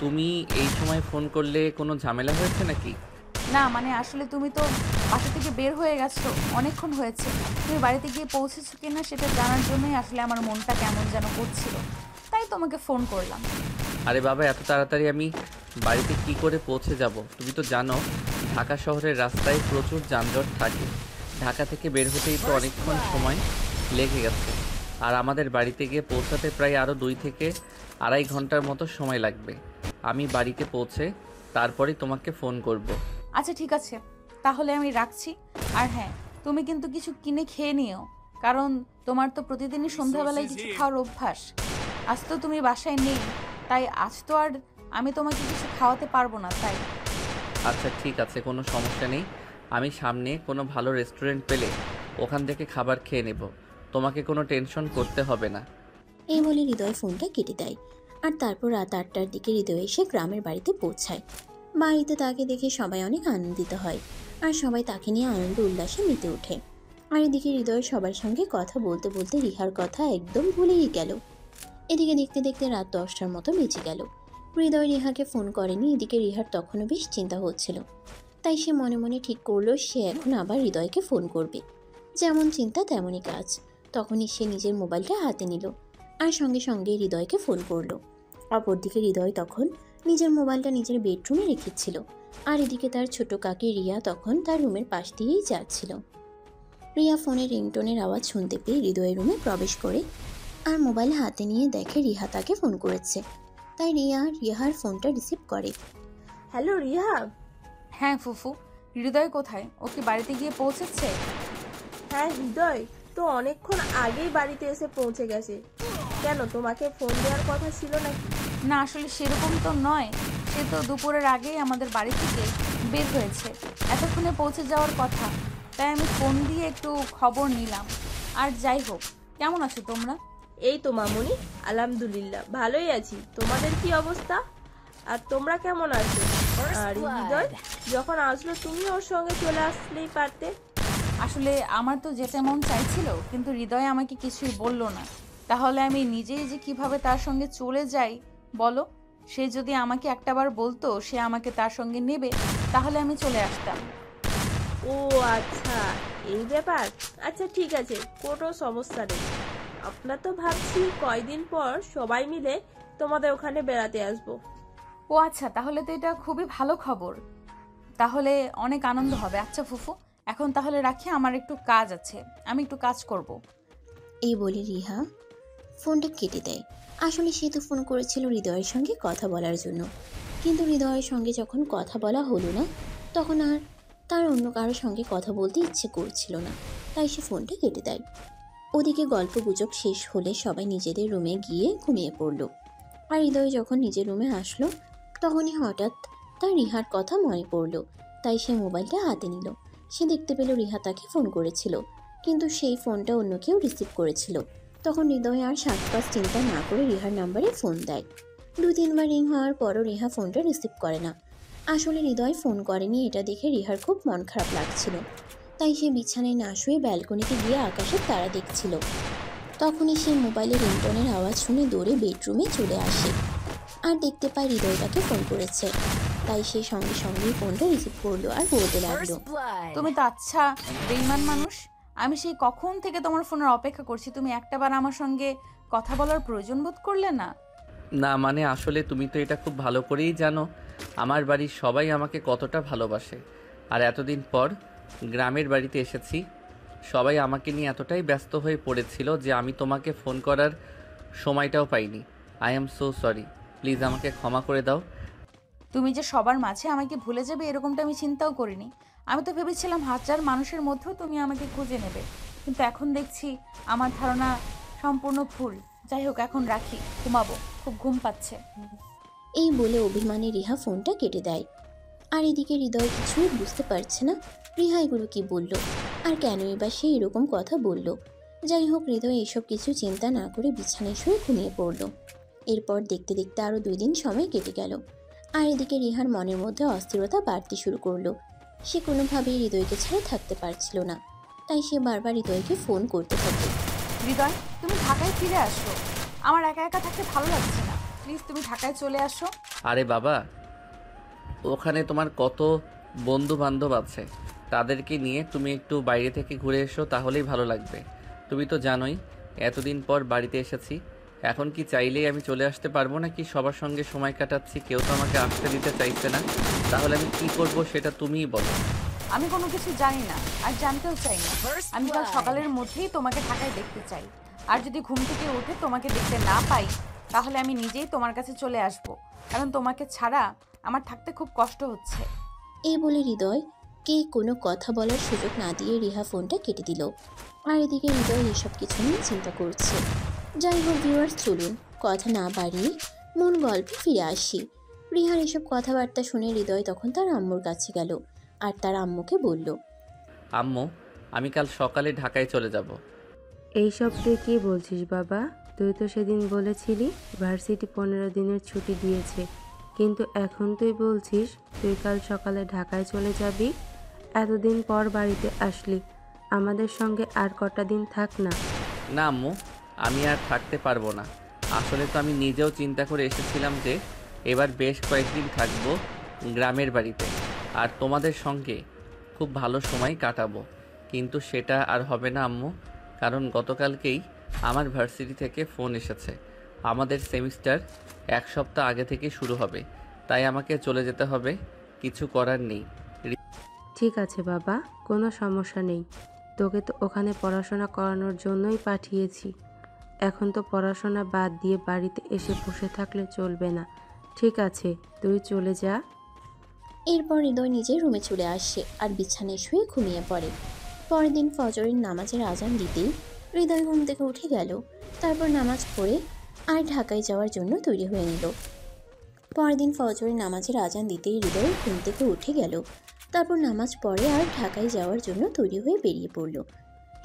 তুমি এই সময় ফোন করলে? কোনো ঝামেলা হয়েছে নাকি? না মানে আসলে তুমি তো বাসা থেকে বের হয়ে গেছো, অনেকক্ষণ হয়েছে। তুমি বাড়িতে গিয়ে পৌঁছেছো কিনা সেটা জানার জন্যই আসলে আমার মনটা কেমন যেন করছিল, তাই তোমাকে ফোন করলাম। আরে বাবা, এত তাড়াতাড়ি আমি বাড়িতে কি করে পৌঁছে যাব? তুমি তো জানো ঢাকা শহরের রাস্তায় প্রচুর যানজট থাকে। ঢাকা থেকে বের হতেই তো অনেকক্ষণ সময় লেগে গেছে, আর আমাদের বাড়িতে গিয়ে পৌঁছাতে প্রায় আরও 2 থেকে আড়াই ঘন্টার মতো সময় লাগবে। আমি বাড়িতে পৌঁছে তারপরেই তোমাকে ফোন করব। আচ্ছা ঠিক আছে, তাহলে আমি রাখছি। আর হ্যাঁ, তুমি কিন্তু কিছু কিনে খেয়ে নিও, কারণ তোমার তো প্রতিদিনই সন্ধ্যাবেলায় কিছু খাওয়ার অভ্যাস। আজ তো তুমি বাসায় নেই, তাই আজ তো আর আমি তোমাকে কিছু খাওয়াতে পারবো না, তাই। আচ্ছা ঠিক আছে, কোনো সমস্যা নেই। আমি সামনে কোনো ভালো রেস্টুরেন্ট পেলে ওখান থেকে খাবার খেয়ে নেব, তোমাকে কোনো টেনশন করতে হবে না। এই বলে হৃদয় ফোনটা কেটে দেয়। আর তারপর রাত 8টার দিকে হৃদয় এসে গ্রামের বাড়িতে পৌঁছায়। বাড়িতে তাকে দেখে সবাই অনেক আনন্দিত হয়, আর সবাই তাকে নিয়ে আনন্দ উল্লাসে মেতে ওঠে। আর এদিকে হৃদয় সবার সঙ্গে কথা বলতে বলতে রিহার কথা একদম ভুলেই গেল। এদিকে দেখতে দেখতে রাত 10টার মতো বেজে গেল। হৃদয় রিহাকে ফোন করেনি। এদিকে রিহার তখনও বেশ চিন্তা হচ্ছিল, তাই সে মনে মনে ঠিক করলো সে এখন আবার হৃদয়কে ফোন করবে। যেমন চিন্তা তেমনই কাজ। তখনই সে নিজের মোবাইলটা হাতে নিল আর সঙ্গে সঙ্গে হৃদয়কে ফোন করলো। অপরদিকে হৃদয় তখন নিজের মোবাইলটা নিজের বেডরুমে রেখেছিল, আর এদিকে তার ছোট কাকি রিয়া তখন তার রুমের পাশ দিয়েই যাচ্ছিল। রিয়া ফোনের রিংটোনের আওয়াজ শুনতে পেয়ে হৃদয়ের রুমে প্রবেশ করে আর মোবাইল হাতে নিয়ে দেখে রিহা তাকে ফোন করেছে। তাই রিহার ফোনটা রিসিভ করে। হ্যালো রিহা। হ্যাঁ ফুফু, হৃদয় কোথায়? ও কি বাড়িতে গিয়ে পৌঁছেছে? হ্যাঁ, হৃদয় তো অনেকক্ষণ আগেই বাড়িতে এসে পৌঁছে গেছে। কেন, তোমাকে ফোন দেওয়ার কথা ছিল নাকি? না আসলে সেরকম তো নয়, সে তো দুপুরের আগেই আমাদের বাড়ি থেকে বের হয়েছে, এতক্ষণে পৌঁছে যাওয়ার কথা, তাই আমি ফোন দিয়ে একটু খবর নিলাম। আর যাই হোক, কেমন আছো তোমরা? এই তো মামুনি, আলহামদুলিল্লাহ ভালোই আছি। তোমাদের কি অবস্থা? আর তোমরা কেমন আছো? আর হৃদয় যখন আসলো তুমি ওর সঙ্গে চলে আসলেই পারতে। আসলে আমার তো যেতে মন চাইছিল, কিন্তু হৃদয় আমাকে কিছুই বলল না। তাহলে আমি নিজেই যে কিভাবে তার সঙ্গে চলে যাই বলো? সে যদি আমাকে একটাবার বলতো সে আমাকে তার সঙ্গে নেবে, তাহলে আমি চলে আসতাম। ও আচ্ছা, এই ব্যাপার। আচ্ছা ঠিক আছে, কোনো সমস্যা নেই। আপনার তো ভাবছি কয়দিন পর সবাই মিলে তোমাদের ওখানে বেড়াতে আসবো। ও আচ্ছা, তাহলে তো এটা খুবই ভালো খবর, তাহলে অনেক আনন্দ হবে। আচ্ছা ফুফু, এখন তাহলে রাখি, আমার একটু কাজ আছে, আমি একটু কাজ করব। এই বলে রিহা ফোনটা কেটে দেয়। আসলে সে তো ফোন করেছিল হৃদয়ের সঙ্গে কথা বলার জন্য, কিন্তু হৃদয়ের সঙ্গে যখন কথা বলা হলো না, তখন আর তার অন্য কারোর সঙ্গে কথা বলতে ইচ্ছে করছিল না, তাই সে ফোনটা কেটে দেয়। ওদিকে গল্প গুজব শেষ হলে সবাই নিজেদের রুমে গিয়ে ঘুমিয়ে পড়ল। আর হৃদয় যখন নিজের রুমে আসলো, তখনই হঠাৎ তার রিহার কথা মনে পড়লো, তাই সে মোবাইলটা হাতে নিল। সে দেখতে পেল রিহা তাকে ফোন করেছিল, কিন্তু সেই ফোনটা অন্য কেউ রিসিভ করেছিল। তখন হৃদয় আর 7-5 চিন্তা না করে রিহার নাম্বারে ফোন দেয়। 2-3 বার রিং হওয়ার পরও রিহা ফোনটা রিসিভ করে না। আসলে হৃদয় ফোন করেনি এটা দেখে রিহার খুব মন খারাপ লাগছিল, তাই সে বিছানায় না শুয়ে ব্যালকনিতে গিয়ে আকাশের তারা দেখছিল। তখনই সে মোবাইলের রিংটোনের আওয়াজ শুনে দৌড়ে বেডরুমে চলে আসে আর দেখতে পায় হৃদয় তাকে ফোন করেছে। তাই সে সঙ্গে সঙ্গেই ফোনটা রিসিভ করলো আর বলতে লাগলো, তুমি তো আচ্ছা বেঈমান মানুষ, আমি সেই কখন থেকে তোমার ফোনের অপেক্ষা করছি, তুমি একটাবার আমার সঙ্গে কথা বলার প্রয়োজন বোধ করলে না? না মানে আসলে তুমি তো এটা খুব ভালো করেই জানো আমার বাড়ির সবাই আমাকে কতটা ভালোবাসে। আর এতদিন পর গ্রামের বাড়িতে এসেছি, সবাই আমাকে নিয়ে এতটাই ব্যস্ত হয়ে পড়েছিল যে আমি তোমাকে ফোন করার সময়টাও পাইনি। I am so sorry, please আমাকে ক্ষমা করে দাও। তুমি যে সবার মাঝে আমাকে ভুলে যাবে এরকমটা আমি চিন্তাও করিনি। আমি তো ভেবেছিলাম 1000 মানুষের মধ্যেও তুমি আমাকে খুঁজে নেবে, কিন্তু এখন দেখছি আমার ধারণা সম্পূর্ণ ভুল। যাই হোক, এখন রাখি, ঘুমাবো, খুব ঘুম পাচ্ছে। এই বলে অভিমানে রিহা ফোনটা কেটে দেয়। আর এদিকে হৃদয় কিছুই বুঝতে পারছে না রিহা এগুলো কি বলল, আর কেনই বা সে এরকম কথা বলল। যাই হোক, হৃদয় এসব কিছু চিন্তা না করে বিছানায় শুয়ে ঘুমিয়ে পড়ল। এরপর দেখতে দেখতে আরও 2 দিন সময় কেটে গেল। আর এদিকে রিহার মনের মধ্যে অস্থিরতা বাড়তে শুরু করলো। সে কোনোভাবেই হৃদয়কে ছেড়ে থাকতে পারছিল না, তাই সে বারবার হৃদয়কে ফোন করতে থাকে। হৃদয়, তুমি ঢাকায় ফিরে আসো, আমার একা একা থাকতে ভালো লাগছে না, প্লিজ তুমি ঢাকায় চলে আসো। আরে বাবা, ওখানে তোমার কত বন্ধু বান্ধব আছে, তাদেরকে নিয়ে তুমি একটু বাইরে থেকে ঘুরে এসো, তাহলেই ভালো লাগবে। তুমি তো জানোই এতদিন পর বাড়িতে এসেছি। এখন কি চাইলেই আমি চলে আসতে পারবো নাকি? সবার সঙ্গে সময় কাটাচ্ছি, কেউ তো আমাকে আসতে দিতে চাইছে না। তাহলে আমি কি করব সেটা তুমিই বলো। আমি কোনো কিছু জানি না আর জানতেও চাই না। আমি কাল সকালের মধ্যেই তোমাকে ঢাকায় দেখতে চাই। আর যদি ঘুম থেকে উঠে তোমাকে দেখতে না পাই, তাহলে আমি নিজেই তোমার কাছে চলে আসব, কারণ তোমাকে ছাড়া আমার থাকতে খুব কষ্ট হচ্ছে। এই বলে হৃদয়কে কোনো কথা বলার সুযোগ না দিয়ে রিহা ফোনটা কেটে দিল। আর এদিকে হৃদয় এসব কিছু নিয়ে চিন্তা করছে। যাই হোক ভিউয়ার্স, চলুন কথা না বাড়িয়ে মূল গল্পে ফিরে আসি। রিহার এসব কথাবার্তা শুনে হৃদয় তখন তার আম্মুর কাছে গেল আর তার আম্মুকে বলল, আম্মু, আমি কাল সকালে ঢাকায় চলে যাব। এইসব তুই কি বলছিস বাবা? তুই তো সেদিন বলেছিলি ভার্সিটি 15 দিনের ছুটি দিয়েছে, কিন্তু এখন তুই বলছিস তুই কাল সকালে ঢাকায় চলে যাবি। এতদিন পর বাড়িতে আসলি, আমাদের সঙ্গে আর কটা দিন থাক না। না আম্মু, আমি আর থাকতে পারবো না। আসলে তো আমি নিজেও চিন্তা করে এসেছিলাম যে এবার বেশ কয়েকদিন থাকবো গ্রামের বাড়িতে আর তোমাদের সঙ্গে খুব ভালো সময় কাটাবো, কিন্তু সেটা আর হবে না আম্মু। কারণ গতকালকেই আমার ভার্সিটি থেকে ফোন এসেছে, আমাদের সেমিস্টার 1 সপ্তাহ আগে থেকে শুরু হবে, তাই আমাকে চলে যেতে হবে। কিছু করার নেই। ঠিক আছে বাবা, কোনো সমস্যা নেই। তোকে তো ওখানে পড়াশোনা করানোর জন্যই পাঠিয়েছি। এখন তো পড়াশোনা বাদ দিয়ে বাড়িতে এসে বসে থাকলে চলবে না। ঠিক আছে, তুই চলে যা। এরপর হৃদয় নিজের রুমে চলে আসে আর বিছানায় শুয়ে ঘুমিয়ে পড়ে। পরের দিন ফজরের নামাজের আজান দিতেই হৃদয় ঘুম থেকে উঠে গেল। তারপর নামাজ পড়ে আর ঢাকায় যাওয়ার জন্য তৈরি হয়ে নিল। পরের দিন ফজরের নামাজের আজান দিতেই হৃদয় ঘুম থেকে উঠে গেল। তারপর নামাজ পড়ে আর ঢাকায় যাওয়ার জন্য তৈরি হয়ে বেরিয়ে পড়ল।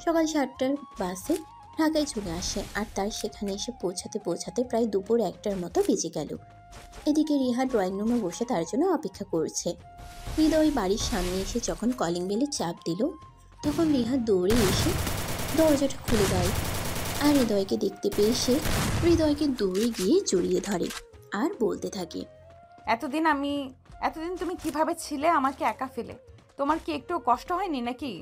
সকাল 7টার বাসে ঢাকায় চলে আসে আর তার সেখানে এসে পৌঁছাতে পৌঁছাতে প্রায় দুপুর 1টার মতো বেজে গেল। এদিকে রিহা ড্রয়িং রুমে বসে তার জন্য অপেক্ষা করছে। হৃদয় বাড়ির সামনে এসে যখন কলিং বেলে চাপ দিল, তখন রিহা দৌড়ে এসে দরজাটা খুলে দেয়। আর হৃদয়কে দেখতে পেয়ে সে হৃদয়কে দৌড়ে গিয়ে জড়িয়ে ধরে আর বলতে থাকে, এতদিন তুমি কিভাবে ছিলে আমাকে একা ফেলে? তোমার কি একটু কষ্ট হয়নি নাকি?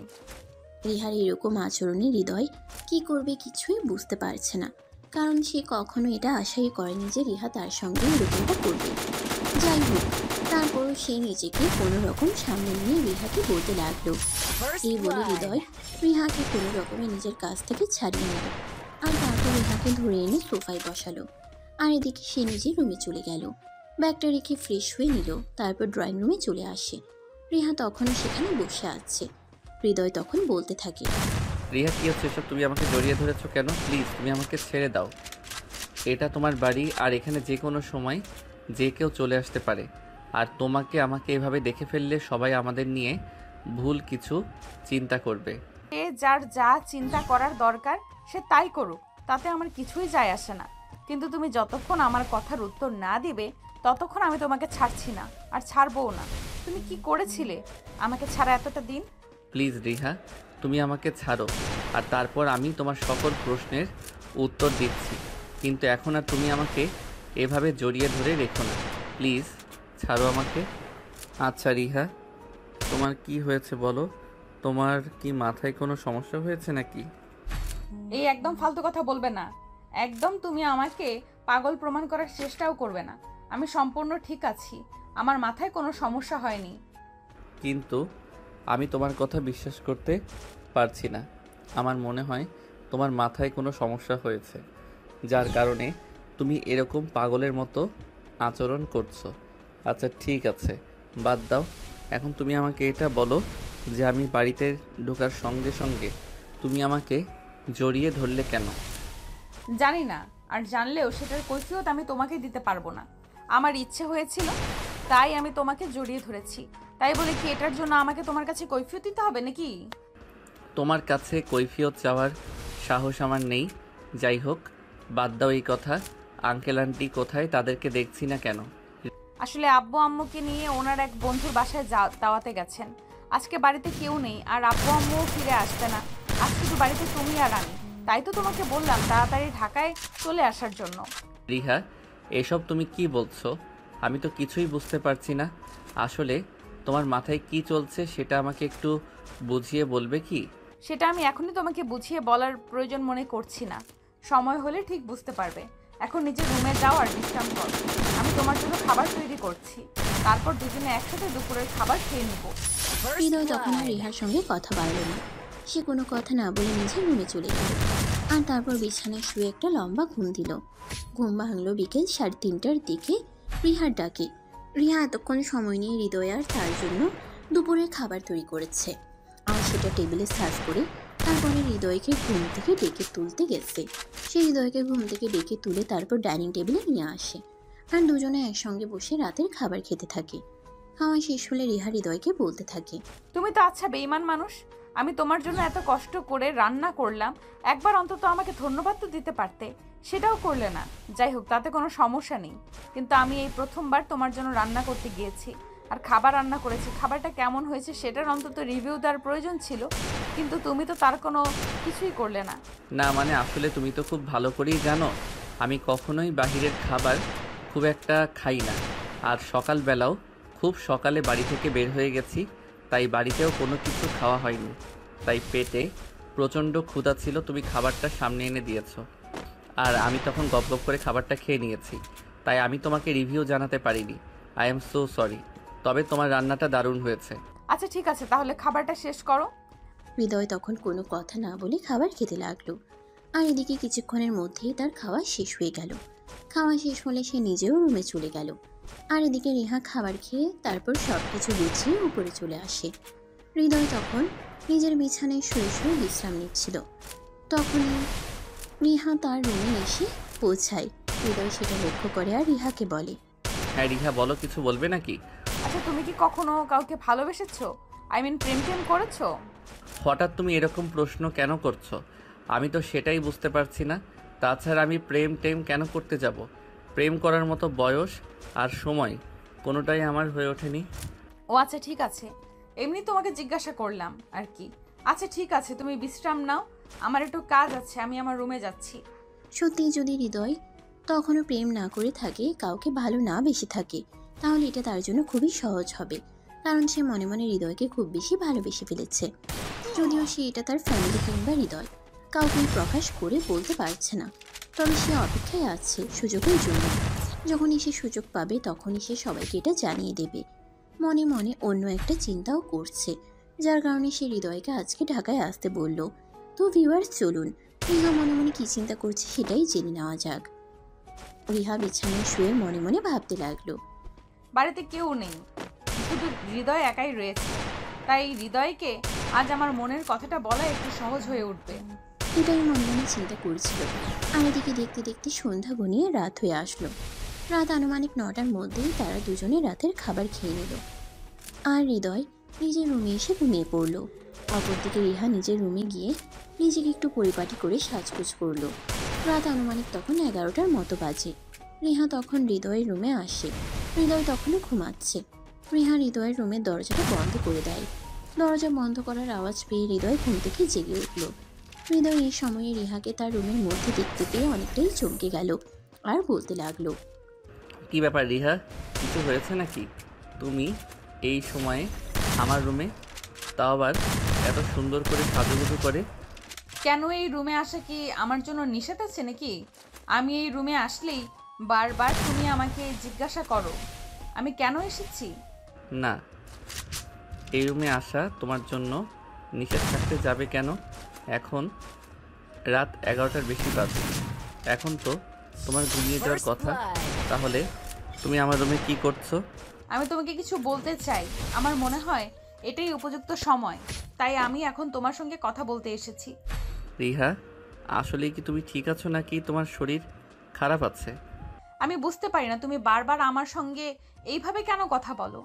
রিহার এরকম আচরণে হৃদয় কি করবে কিছুই বুঝতে পারছে না, কারণ সে কখনো এটা আশাই করেনি যে রিহা তার সঙ্গে এরকমটা করবে। যাই হোক, তারপরও সে নিজেকে কোনো রকম সামনে নিয়ে রিহাকে বলতে লাগলো। এই বলে হৃদয় রিহাকে কোনো রকমে নিজের কাছ থেকে ছাড়িয়ে নিল আর তারপর রিহাকে ধরে এনে সোফায় বসালো। আর এদিকে সে নিজের রুমে চলে গেল, ব্যাগটা রেখে ফ্রেশ হয়ে নিল। তারপর ড্রয়িং রুমে চলে আসে। রিহা তখনও সেখানে বসে আছে। হৃদয় তখন বলতে থাকে, রিহা, কি হচ্ছে এসব? তুমি আমাকে জড়িয়ে ধরেছো কেন? প্লিজ তুমি আমাকে ছেড়ে দাও। এটা তোমার বাড়ি আর এখানে যে কোনো সময় যে কেউ চলে আসতে পারে। আর তোমাকে আমাকে এভাবে দেখে ফেললে সবাই আমাদের নিয়ে ভুল কিছু চিন্তা করবে। যার যা চিন্তা করার দরকার সে তাই করুক, তাতে আমার কিছুই যায় আসে না। কিন্তু তুমি যতক্ষণ আমার কথার উত্তর না দিবে ততক্ষণ আমি তোমাকে ছাড়ছি না আর ছাড়বও না। তুমি কি করেছিলে আমাকে ছাড়া এতটা দিন? প্লিজ রিহা, তুমি আমাকে ছাড়ো, আর তারপর আমি তোমার সকল প্রশ্নের উত্তর দিচ্ছি। কিন্তু এখন আর তুমি আমাকে এভাবে জড়িয়ে ধরে রেখো না। প্লিজ ছাড়ো আমাকে। আচ্ছা রিহা, তোমার কি হয়েছে বলো? তোমার কি মাথায় কোনো সমস্যা হয়েছে নাকি? এই একদম ফালতু কথা বলবে না। একদম তুমি আমাকে পাগল প্রমাণ করার চেষ্টাও করবে না। আমি সম্পূর্ণ ঠিক আছি, আমার মাথায় কোনো সমস্যা হয়নি। কিন্তু আমি তোমার কথা বিশ্বাস করতে পারছি না। আমার মনে হয় তোমার মাথায় কোনো সমস্যা হয়েছে, যার কারণে তুমি এরকম পাগলের মতো আচরণ করছো। আচ্ছা ঠিক আছে, বাদ দাও। এখন তুমি আমাকে এটা বলো যে আমি বাড়িতে ঢোকার সঙ্গে সঙ্গে তুমি আমাকে জড়িয়ে ধরলে কেন? জানি না, আর জানলেও সেটার কৈফিয়ত আমি তোমাকে দিতে পারবো না। আমার ইচ্ছে হয়েছিল তাই আমি তোমাকে জড়িয়ে ধরেছি। তাই বলে কি এটার জন্য আমাকে তোমার কাছে কৈফিয়ত দিতে হবে নাকি? তোমার কাছে কৈফিয়ত চাওয়ার সাহস আমার নেই। যাই হোক, বাদ দাও এই কথা। আঙ্কেল আন্টি কোথায়? তাদেরকে দেখছি না কেন? আসলে আব্বু আম্মুকে নিয়ে ওনার এক বন্ধুর বাসায় দাওয়াতে গেছেন। আজকে বাড়িতে কেউ নেই আর আব্বু আম্মুও ফিরে আসবে না। আজ শুধু বাড়িতে তুমি আর আমি। তাই তো তোমাকে বললাম তাড়াতাড়ি ঢাকায় চলে আসার জন্য। রিহা, এসব তুমি কি বলছো? আমি তো কিছুই বুঝতে পারছি না। আসলে তোমার মাথায় কি চলছে সেটা আমাকে একটু বুঝিয়ে বলবে কি? সেটা আমি এখনই তোমাকে বুঝিয়ে বলার প্রয়োজন মনে করছি না। সময় হলে ঠিক বুঝতে পারবে। এখন নিজের রুমে যাও আর বিশ্রাম করো। আমি তোমার জন্য খাবার তৈরি করছি। তারপর দুজনে একসাথে দুপুরের খাবার খেয়ে নেব। হৃদয় তখন আর রিহার সঙ্গে কথা বাড়ল না। সে কোনো কথা না বলে নিজের রুমে চলে গেল আর তারপর বিছানায় শুয়ে একটা লম্বা ঘুম দিল। ঘুম ভাঙল বিকেল 3:30টার দিকে রিহার ডাকে। রিহা এতক্ষণ সময় নিয়ে হৃদয় আর তার জন্য দুপুরের খাবার তৈরি করেছে আর সেটা টেবিলে সার্ভ করে তারপরে হৃদয়কে ঘুম থেকে ডেকে তুলতে গেছে। সে হৃদয়কে ঘুম থেকে ডেকে তুলে তারপর ডাইনিং টেবিলে নিয়ে আসে আর দুজনে একসঙ্গে বসে রাতের খাবার খেতে থাকে। খাওয়া শেষ হলে রিহা হৃদয়কে বলতে থাকে, তুমি তো আচ্ছা বেঈমান মানুষ। আমি তোমার জন্য এত কষ্ট করে রান্না করলাম, একবার অন্তত আমাকে ধন্যবাদ তো দিতে পারতে, সেটাও করলে না। যাই হোক, তাতে কোনো সমস্যা নেই, কিন্তু আমি এই প্রথমবার তোমার জন্য রান্না করতে গিয়েছি আর খাবার রান্না করেছি। খাবারটা কেমন হয়েছে সেটার অন্তত রিভিউ দেওয়ার প্রয়োজন ছিল, কিন্তু তুমি তো তার কোনো কিছুই করলে না। না মানে আসলে তুমি তো খুব ভালো করেই জানো আমি কখনোই বাহিরের খাবার খুব একটা খাই না, আর সকালবেলাও খুব সকালে বাড়ি থেকে বের হয়ে গেছি, তাই বাড়িতেও কোনো কিছু খাওয়া হয়নি। তাই পেটে প্রচণ্ড ক্ষুধা ছিল, তুমি খাবারটা সামনে এনে দিয়েছো আর আমি তখন গপ গপ করে খাবারটা খেয়ে নিয়েছি, তাই আমি তোমাকে রিভিউ জানাতে পারিনি। আই এম সো সরি, তবে তোমার রান্নাটা দারুণ হয়েছে। আচ্ছা ঠিক আছে, তাহলে খাবারটা শেষ করো। হৃদয় তখন কোনো কথা না বলে খাবার খেতে লাগলো আর এদিকে কিছুক্ষণের মধ্যেই তার খাওয়া শেষ হয়ে গেল। খাওয়া শেষ হলে সে নিজেও রুমে চলে গেল আর এদিকে রিহা খাবার খেয়ে তারপর সব কিছু গুছিয়ে উপরে চলে আসে। হৃদয় তখন নিজের বিছানায় শুয়ে শুয়ে বিশ্রাম নিচ্ছিল। তখনই রিহা তার রুমে এসে পৌঁছায়। হৃদয় সেটা লক্ষ্য করে আর রিহাকে বলে, হ্যাঁ রিহা বলো, কিছু বলবে নাকি? আচ্ছা, তুমি কি কখনো কাউকে ভালোবেসেছো? আই মিন প্রেম করেছো? হঠাৎ তুমি এরকম প্রশ্ন কেন করছো? আমি তো সেটাই বুঝতে পারছি না। তাছাড়া আমি প্রেম কেন করতে যাব? প্রেম করার মতো বয়স আর সময় কোনোটাই আমার হয়ে ওঠেনি। ও আচ্ছা ঠিক আছে, এমনি তোমাকে জিজ্ঞাসা করলাম আর কি। আচ্ছা ঠিক আছে, তুমি বিশ্রাম নাও, আমার একটু কাজ আছে, আমি আমার রুমে যাচ্ছি। সত্যি যদি হৃদয় তখনও প্রেম না করে থাকে, কাউকে ভালো না বেশি থাকে, তাহলে এটা তার জন্য খুবই সহজ হবে, কারণ সে মনে মনে হৃদয়কে খুব বেশি ভালোবেসে ফেলেছে। যদিও সে এটা তার ফ্যামিলি কিংবা হৃদয় কাউকে প্রকাশ করে বলতে পারছে না, তবে সে অপেক্ষায় আছে সুযোগের জন্য। যখনই সে সুযোগ পাবে তখনই সে সবাইকে এটা জানিয়ে দেবে। মনে মনে অন্য একটা চিন্তাও করছে, যার কারণে সে হৃদয়কে আজকে ঢাকায় আসতে বলল। তো ভিউয়ার্স, চলুন রিহা মনে মনে কি চিন্তা করছে সেটাই জেনে নেওয়া যাক। রিহা বিছানায় শুয়ে মনে মনে ভাবতে লাগলো, বাড়িতে কেউ নেই, শুধু হৃদয় একাই রয়েছে, তাই হৃদয়কে আজ আমার মনের কথাটা বলা একটু সহজ হয়ে উঠবে। এটাই মনে মনে চিন্তা করছিল। আর এদিকে দেখতে দেখতে সন্ধ্যা ঘনিয়ে রাত হয়ে আসলো। রাত আনুমানিক 9টার মধ্যেই তারা দুজনে রাতের খাবার খেয়ে নিল আর হৃদয় নিজের রুমে এসে ঘুমিয়ে পড়ল। অপরদিকে রিহা নিজের রুমে গিয়ে নিজেকে একটু পরিপাটি করে সাজগোজ করলো। রাত আনুমানিক তখন 11টার মতো বাজে। রিহা তখন হৃদয়ের রুমে আসে। হৃদয় তখনও ঘুমাচ্ছে। রিহা হৃদয়ের রুমের দরজাটা বন্ধ করে দেয়। দরজা বন্ধ করার আওয়াজ পেয়ে হৃদয় ঘুম থেকে জেগে উঠল। হৃদয় এই সময়ে রিহাকে তার রুমের মধ্যে দেখতে পেয়ে অনেকটাই চমকে গেল আর বলতে লাগলো, কি ব্যাপার রিহা, কিছু হয়েছে নাকি? তুমি এই সময়ে আমার রুমে, তাও আবার এত সুন্দর করে সাজুগুজু করে? কেন এই রুমে আসা কি আমার জন্য নিষেধ আছে নাকি? আমি এই রুমে আসলেই বারবার তুমি আমাকে জিজ্ঞাসা করো আমি কেন এসেছি। না, এই রুমে আসা তোমার জন্য নিষেধ থাকতে যাবে কেন? এখন রাত 11টার বেশি বাজে, এখন তো তোমার ঘুমিয়ে যাওয়ার কথা, তাহলে তুমি আমার রুমে কি করছো? আমি তোমাকে কিছু বলতে চাই, আমার মনে হয় এটাই উপযুক্ত সময়, তাই আমি এখন তোমার সঙ্গে কথা বলতে এসেছি। রিহা, আসলে কি তুমি ঠিক আছো নাকি তোমার শরীর খারাপ আছে? আমি বুঝতে পারি না তুমি বারবার আমার সঙ্গে এইভাবে কেন কথা বলো।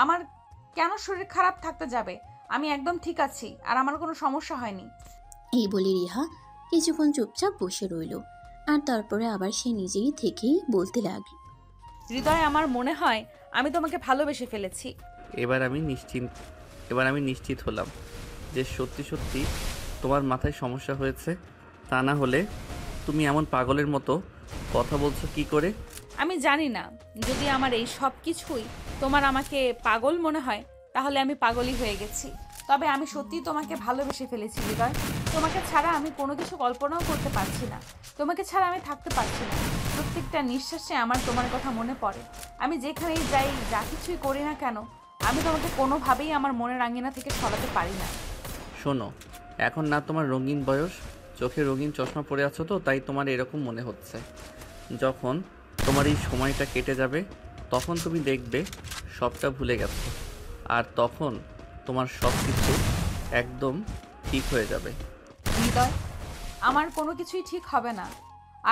আমার কেন শরীর খারাপ থাকতে যাবে? আমি একদম ঠিক আছি আর আমার কোনো সমস্যা হয়নি। এই বলে রিহা কিছুক্ষণ চুপচাপ বসে রইল আর তারপরে আবার সে নিজেই থেকেই বলতে লাগল, হৃদয়, আমার মনে হয় আমি তোমাকে ভালোবেসে ফেলেছি। এবার আমি নিশ্চিত হলাম যে সত্যি সত্যি তোমার মাথায় সমস্যা হয়েছে, তা না হলে তুমি এমন পাগলের মতো কথা বলছো কি করে? আমি জানি না, যদি আমার এই সব কিছুই তোমার আমাকে পাগল মনে হয় তাহলে আমি পাগলই হয়ে গেছি। তবে আমি সত্যিই তোমাকে ভালোবেসে ফেলেছি হৃদয়। তোমাকে ছাড়া আমি কোনো কিছু কল্পনাও করতে পারছি না। তোমাকে ছাড়া আমি থাকতে পারছি না। প্রত্যেকটা নিঃশ্বাসে আমার তোমার কথা মনে পড়ে। আমি যেখানেই যাই, যা কিছুই করি না কেন, আমি তোমাকে কোনোভাবেই আমার মনের আঙিনা থেকে সরাতে পারি না। শোনো, এখন না তোমার রঙিন বয়স, চোখে রঙিন চশমা পরে আছো তো তাই তোমার এরকম মনে হচ্ছে। যখন তোমার এই সময়টা কেটে যাবে তখন তুমি দেখবে সবটা ভুলে গেছো, আর তখন তোমার সব কিছু একদম ঠিক হয়ে যাবে। হৃদয়, আমার কোনো কিছুই ঠিক হবে না।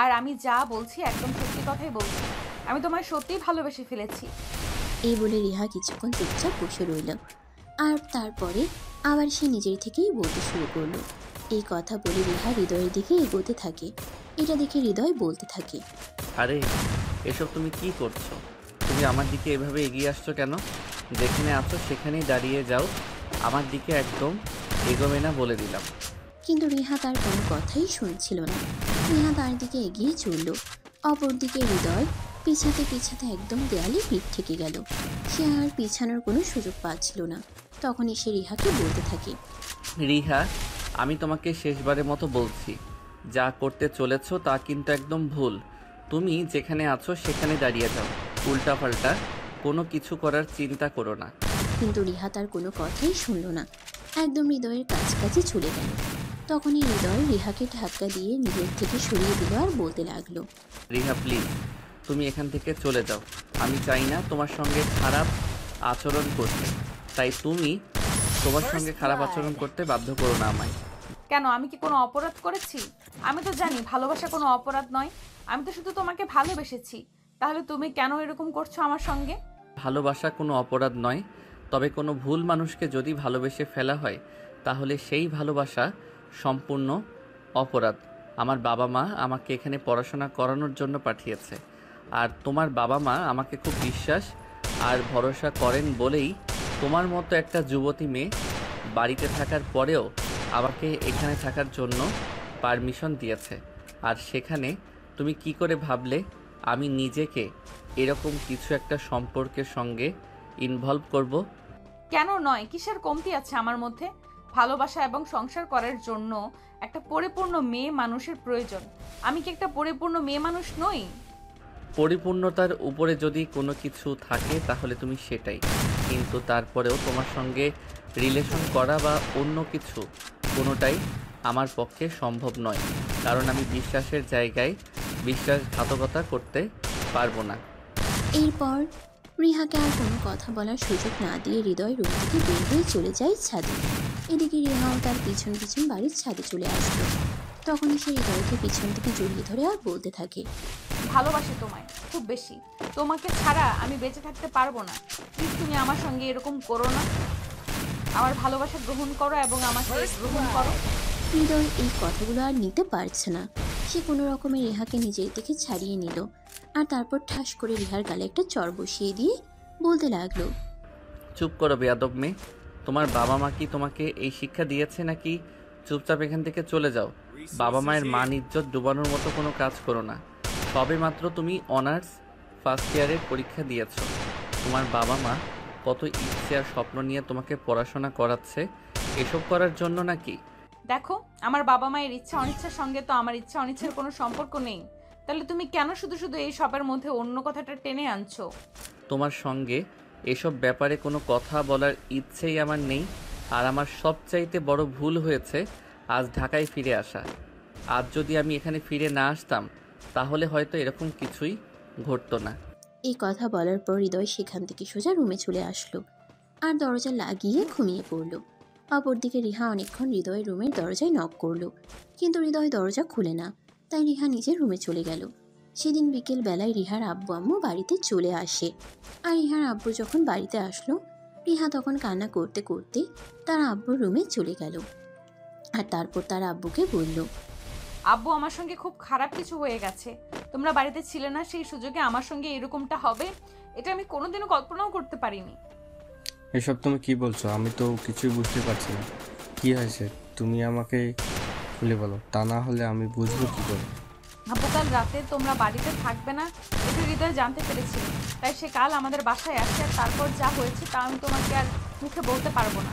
আর আমি যা বলছি একদম সত্যি কথাই বলছি। আমি তোমায় সত্যিই ভালোবেসে ফেলেছি। এই বলে রিহা কিছুক্ষণ চুপচাপ বসে রইল, আর তারপরে আবার সে নিজের থেকেই বলতে শুরু করলো। এই কথা বলে রিহা হৃদয়ের দিকে এগোতে থাকে। এটা দেখে হৃদয় বলতে থাকে, আরে এসব তুমি কি করছো? তুমি আমার দিকে এভাবে এগিয়ে আসছো কেন? যেখানে আছো সেখানেই দাঁড়িয়ে যাও, আমার দিকে একদম এগোবে না বলে দিলাম। কিন্তু রিহা তার কোনো কথাই শুনছিল না। রিহা তার দিকে এগিয়ে চলল। অপরদিকে হৃদয় পিছাতে পিছাতে একদম দেয়ালে পিঠ ঠেকে গেল। সে আর পিছানোর কোনো সুযোগ পাচ্ছিল না। তখনই সে রিহাকে বলতে থাকে, রিহা, আমি তোমাকে শেষবারের মতো বলছি, যা করতে চলেছো তা কিন্তু একদম ভুল। তুমি যেখানে আছো সেখানে দাঁড়িয়ে যাও, উল্টাপাল্টা কোনো কিছু করার চিন্তা করো না। কিন্তু রিহা তার কোনো কথাই শুনল না। একদম হৃদয়ের কাছাকাছি চলে গেল। তখনই হৃদয় রিহাকে ধাক্কা দিয়ে নিজের থেকে সরিয়ে দিল আর বলতে লাগলো, রিহা প্লিজ, তুমি এখান থেকে চলে যাও। আমি চাই না তোমার সঙ্গে খারাপ আচরণ করতে, তাই তুমি তোমার সঙ্গে খারাপ আচরণ করতে বাধ্য করো না আমায়। কেন, আমি কি কোনো অপরাধ করেছি? আমি তো জানি ভালোবাসা কোনো অপরাধ নয়। আমি তো শুধু তোমাকে ভালোবেসেছি। তাহলে তুমি কেন এরকম করছো আমার সঙ্গে? ভালোবাসা কোনো অপরাধ নয়, তবে কোনো ভুল মানুষকে যদি ভালোবেসে ফেলা হয় তাহলে সেই ভালোবাসা সম্পূর্ণ অপরাধ। আমার বাবা মা আমাকে এখানে পড়াশোনা করানোর জন্য পাঠিয়েছে, আর তোমার বাবা মা আমাকে খুব বিশ্বাস আর ভরসা করেন বলেই তোমার মতো একটা যুবতী মেয়ে বাড়িতে থাকার পরেও আমাকে এখানে থাকার জন্য পারমিশন দিয়েছে। আর সেখানে তুমি কি করে ভাবলে আমি নিজেকে এরকম কিছু একটা সম্পর্কের সঙ্গে ইনভলভ করব? কেন নয়? কিসের কমতি আছে আমার মধ্যে? ভালোবাসা এবং সংসার করার জন্য একটা পরিপূর্ণ মেয়ে মানুষের প্রয়োজন। আমি কি একটা পরিপূর্ণ মেয়ে মানুষ নই? পরিপূর্ণতার উপরে যদি কোনো কিছু থাকে তাহলে তুমি সেটাই, কিন্তু তারপরেও তোমার সঙ্গে রিলেশন করা বা অন্য কিছু কোনোটাই আমার পক্ষে সম্ভব নয়, কারণ আমি বিশ্বাসের জায়গায় বিশ্বাসঘাতকতা করতে পারবো না। এরপর রিহাকে আর কোনো কথা বলার সুযোগ না দিয়ে হৃদয় রুম থেকে বের হয়ে চলে যায় ছাদে। এদিকে রিহাও তার পিছন পিছন বাড়ির ছাদে চলে আসলো। তখনই সে হৃদয়কে পিছন থেকে জড়িয়ে ধরে আর বলতে থাকে, ভালোবাসি তোমায় খুব বেশি। তোমাকে ছাড়া আমি বেঁচে থাকতে পারবো না। প্লিজ তুমি আমার সঙ্গে এরকম করো না। আমার ভালোবাসা গ্রহণ করো এবং আমাকে গ্রহণ করো। হৃদয় এই কথাগুলো আর নিতে পারছে না। সে কোনো রকমে রিহাকে নিজের থেকে ছাড়িয়ে নিল, আর তারপর ঠাস করে রিহার গালে একটা চড় বসিয়ে দিয়ে বলতে লাগলো, চুপ করো বেয়াদব মেয়ে, তোমার বাবা মা কি তোমাকে এই শিক্ষা দিয়েছে নাকি? চুপচাপ এখান থেকে চলে যাও। বাবা মায়ের মান ইজ্জত ডুবানোর মতো কোনো কাজ করো না। সবে মাত্র তুমি অনার্স ফার্স্ট ইয়ারের পরীক্ষা দিয়েছো। তোমার বাবা মা কত ইচ্ছে আর স্বপ্ন নিয়ে তোমাকে পড়াশোনা করাচ্ছে, এসব করার জন্য নাকি? দেখো, আমার বাবা মায়ের ইচ্ছা অনিচ্ছার সঙ্গে তো আমার ইচ্ছা অনিচ্ছার কোনো সম্পর্ক নেই। তাহলে তুমি কেন শুধু শুধু এই সবের মধ্যে অন্য কথাটা টেনে আনছো? তোমার সঙ্গে এসব ব্যাপারে কোনো কথা বলার ইচ্ছেই আমার নেই। আর আমার সবচাইতে বড় ভুল হয়েছে আজ ঢাকায় ফিরে আসা। আজ যদি আমি এখানে ফিরে না আসতাম তাহলে হয়তো এরকম কিছুই ঘটতো না। এই কথা বলার পর হৃদয় সেখান থেকে সোজা রুমে চলে আসলো আর দরজা লাগিয়ে ঘুমিয়ে পড়লো। অপরদিকে রিহা অনেকক্ষণ হৃদয়ের রুমের দরজায় নক করলো, কিন্তু হৃদয় দরজা খুলে না। তাই রিহা নিজের রুমে চলে গেল। সেদিন বিকেল বেলায় রিহার আব্বু আম্মু বাড়িতে চলে আসে। আর রিহার আব্বু যখন বাড়িতে আসলো, রিহা তখন কান্না করতে করতে তার আব্বুর রুমে চলে গেল। আর তারপর তার আব্বুকে বলল, আব্বু, আমার সঙ্গে খুব খারাপ কিছু হয়ে গেছে। তোমরা বাড়িতে ছিলে না, সেই সুযোগে আমার সঙ্গে এরকমটা হবে এটা আমি কোনোদিনও কল্পনাও করতে পারিনি। এসব তুমি কি বলছো? আমি তো কিছুই বুঝতে পারছি না। কি হয়েছে তুমি আমাকে খুলে বলো, তা না হলে আমি বুঝবো কি করে। আব্বু কাল রাতে তোমরা বাড়িতে থাকবে না এটা হৃদয় জানতে পেরেছিল, তাই সে কাল আমাদের বাসায় আসে, আর তারপর যা হয়েছে তা আমি তোমাকে আর মুখে বলতে পারবো না।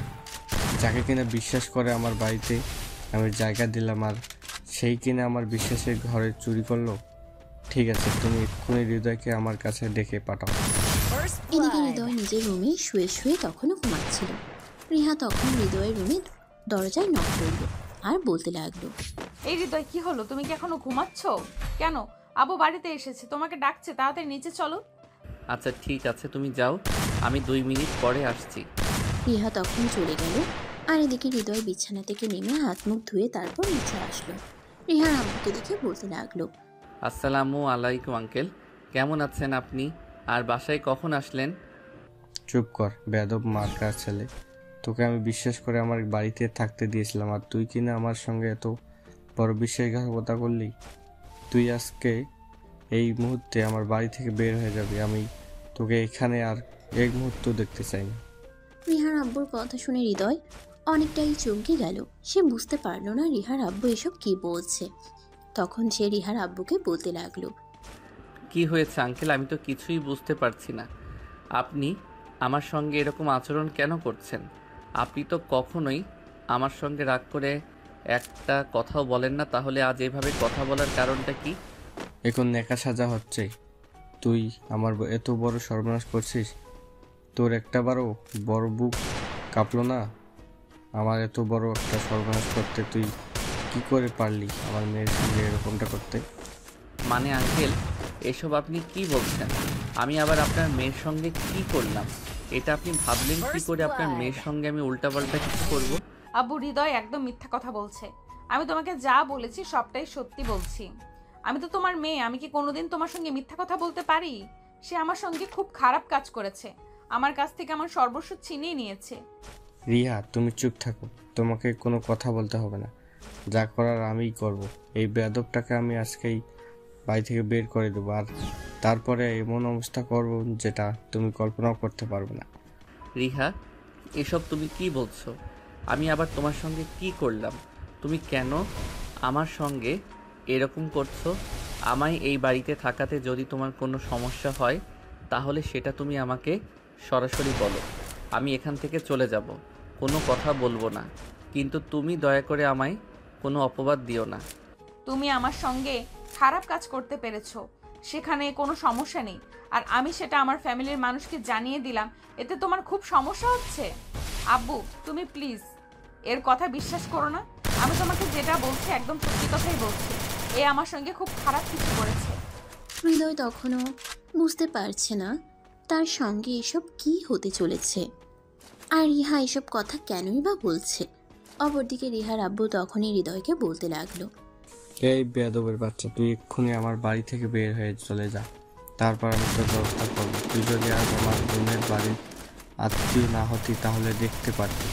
যাকে কিনা বিশ্বাস করে আমার বাড়িতে আমি জায়গা দিলাম, আর সেই কিনা আমার বিশ্বাসের ঘরে চুরি করলো। ঠিক আছে, তুমি এক্ষুনি হৃদয়কে আমার কাছে ডেকে পাঠাও। এদিকে হৃদয় নিজের রুমে শুয়ে শুয়ে তখনও ঘুমাচ্ছিল। রিহা তখন হৃদয়ের রুমে দরজায় নক করল আর বলতে লাগলো, এই হৃদয় কি হলো, তুমি কি এখনো ঘুমাচ্ছ? কেন? আব্বু বাড়িতে এসেছে, তোমাকে ডাকছে, তাড়াতাড়ি নিচে চলো। আচ্ছা ঠিক আছে, তুমি যাও, আমি 2 মিনিট পরে আসছি। রিহা তখন চলে গেল। আর এদিকে হৃদয় বিছানা থেকে নেমে হাত মুখ ধুয়ে তারপর নিচে আসলো। রিহার আব্বুকে দেখে বলতে লাগলো, আসসালামু আলাইকুম আঙ্কেল, কেমন আছেন আপনি? আর বাসায় কখন আসলেন? চুপ কর বেয়াদব মার্কার ছেলে, তোকে আমি বিশ্বাস করে আমার বাড়িতে থাকতে দিয়েছিলাম, আর তুই কিনা আমার সঙ্গে এত বড় বিশ্বাসঘাতকতা করলি। তুই আজকে এই মুহূর্তে আমার বাড়ি থেকে বের হয়ে যাবি। আমি তোকে এখানে আর এক মুহূর্ত দেখতে চাই না। রিহার আব্বুর কথা শুনে হৃদয় অনেকটাই চমকে গেল। সে বুঝতে পারল না রিহার আব্বু এসব কি বলছে। তখন সে রিহার আব্বুকে বলতে লাগলো, কি হয়েছে আঙ্কেল? আমি তো কিছুই বুঝতে পারছি না, আপনি আমার সঙ্গে এরকম আচরণ কেন করছেন? আপনি তো কখনোই আমার সঙ্গে রাগ করে একটা কথাও বলেন না, তাহলে আজ এভাবে কথা বলার কারণটা কি? এখন নেকা সাজা হচ্ছে। তুই আমার এত বড় সর্বনাশ করছিস, তোর একটাবারও বড় বুক কাঁপলো না? আমার এত বড় একটা সর্বনাশ করতে তুই কি করে পারলি আমার মেয়ের সঙ্গে এরকমটা করতে? মানে আঙ্কেল, এসব আপনি কি বলছেন? আমি আবার আপনার মেয়ের সঙ্গে কি করলাম? এটা আপনি ভাবলেন কি করে আপনার মেয়ের সঙ্গে আমি উল্টাপাল্টা কিছু করব? আব্বু, হৃদয় একদম মিথ্যা কথা বলছে। আমি তোমাকে যা বলেছি সবটাই সত্যি বলছি। আমি তো তোমার মেয়ে, আমি কি কোনোদিন তোমার সঙ্গে মিথ্যা কথা বলতে পারি? সে আমার সঙ্গে খুব খারাপ কাজ করেছে, আমার কাছ থেকে আমার সর্বস্ব ছিনিয়ে নিয়েছে। রিয়া, তুমি চুপ থাকো, তোমাকে কোনো কথা বলতে হবে না। যা করার আমিই করব। এই বেয়াদবটাকে আমি আজকেই বাড়ি থেকে বের করে দেবো, আর তারপরে এমন অবস্থা করব যেটা তুমি কল্পনাও করতে পারবে না। রিহা, এসব তুমি কি বলছো? আমি আবার তোমার সঙ্গে কি করলাম? তুমি কেন আমার সঙ্গে এরকম করছো? আমায় এই বাড়িতে থাকাতে যদি তোমার কোনো সমস্যা হয় তাহলে সেটা তুমি আমাকে সরাসরি বলো, আমি এখান থেকে চলে যাব, কোনো কথা বলবো না। কিন্তু তুমি দয়া করে আমায় কোনো অপবাদ দিও না। তুমি আমার সঙ্গে খারাপ কাজ করতে পেরেছো, সেখানে কোনো সমস্যা নেই, আর আমি সেটা আমার ফ্যামিলির মানুষকে জানিয়ে দিলাম, এতে তোমার খুব সমস্যা হচ্ছে? আব্বু, তুমি প্লিজ এর কথা বিশ্বাস করো না। আমি তোমাকে যেটা বলছি একদম সত্যি কথাই বলছি। এ আমার সঙ্গে খুব খারাপ কিছু করেছে। হৃদয় তখনও বুঝতে পারছে না তার সঙ্গে এসব কি হতে চলেছে, আর রিহা এসব কথা কেনই বা বলছে। অপরদিকে রিহার আব্বু তখনই হৃদয়কে বলতে লাগলো, এই বেয়াদবের বাচ্চা, তুই এক্ষুনি আমার বাড়ি থেকে বের হয়ে চলে যা, তারপর আমি তোর ব্যবস্থা করবো। তুই যদি আজ আমার বোনের বাড়ির আত্মীয় না হতি তাহলে দেখতে পারতি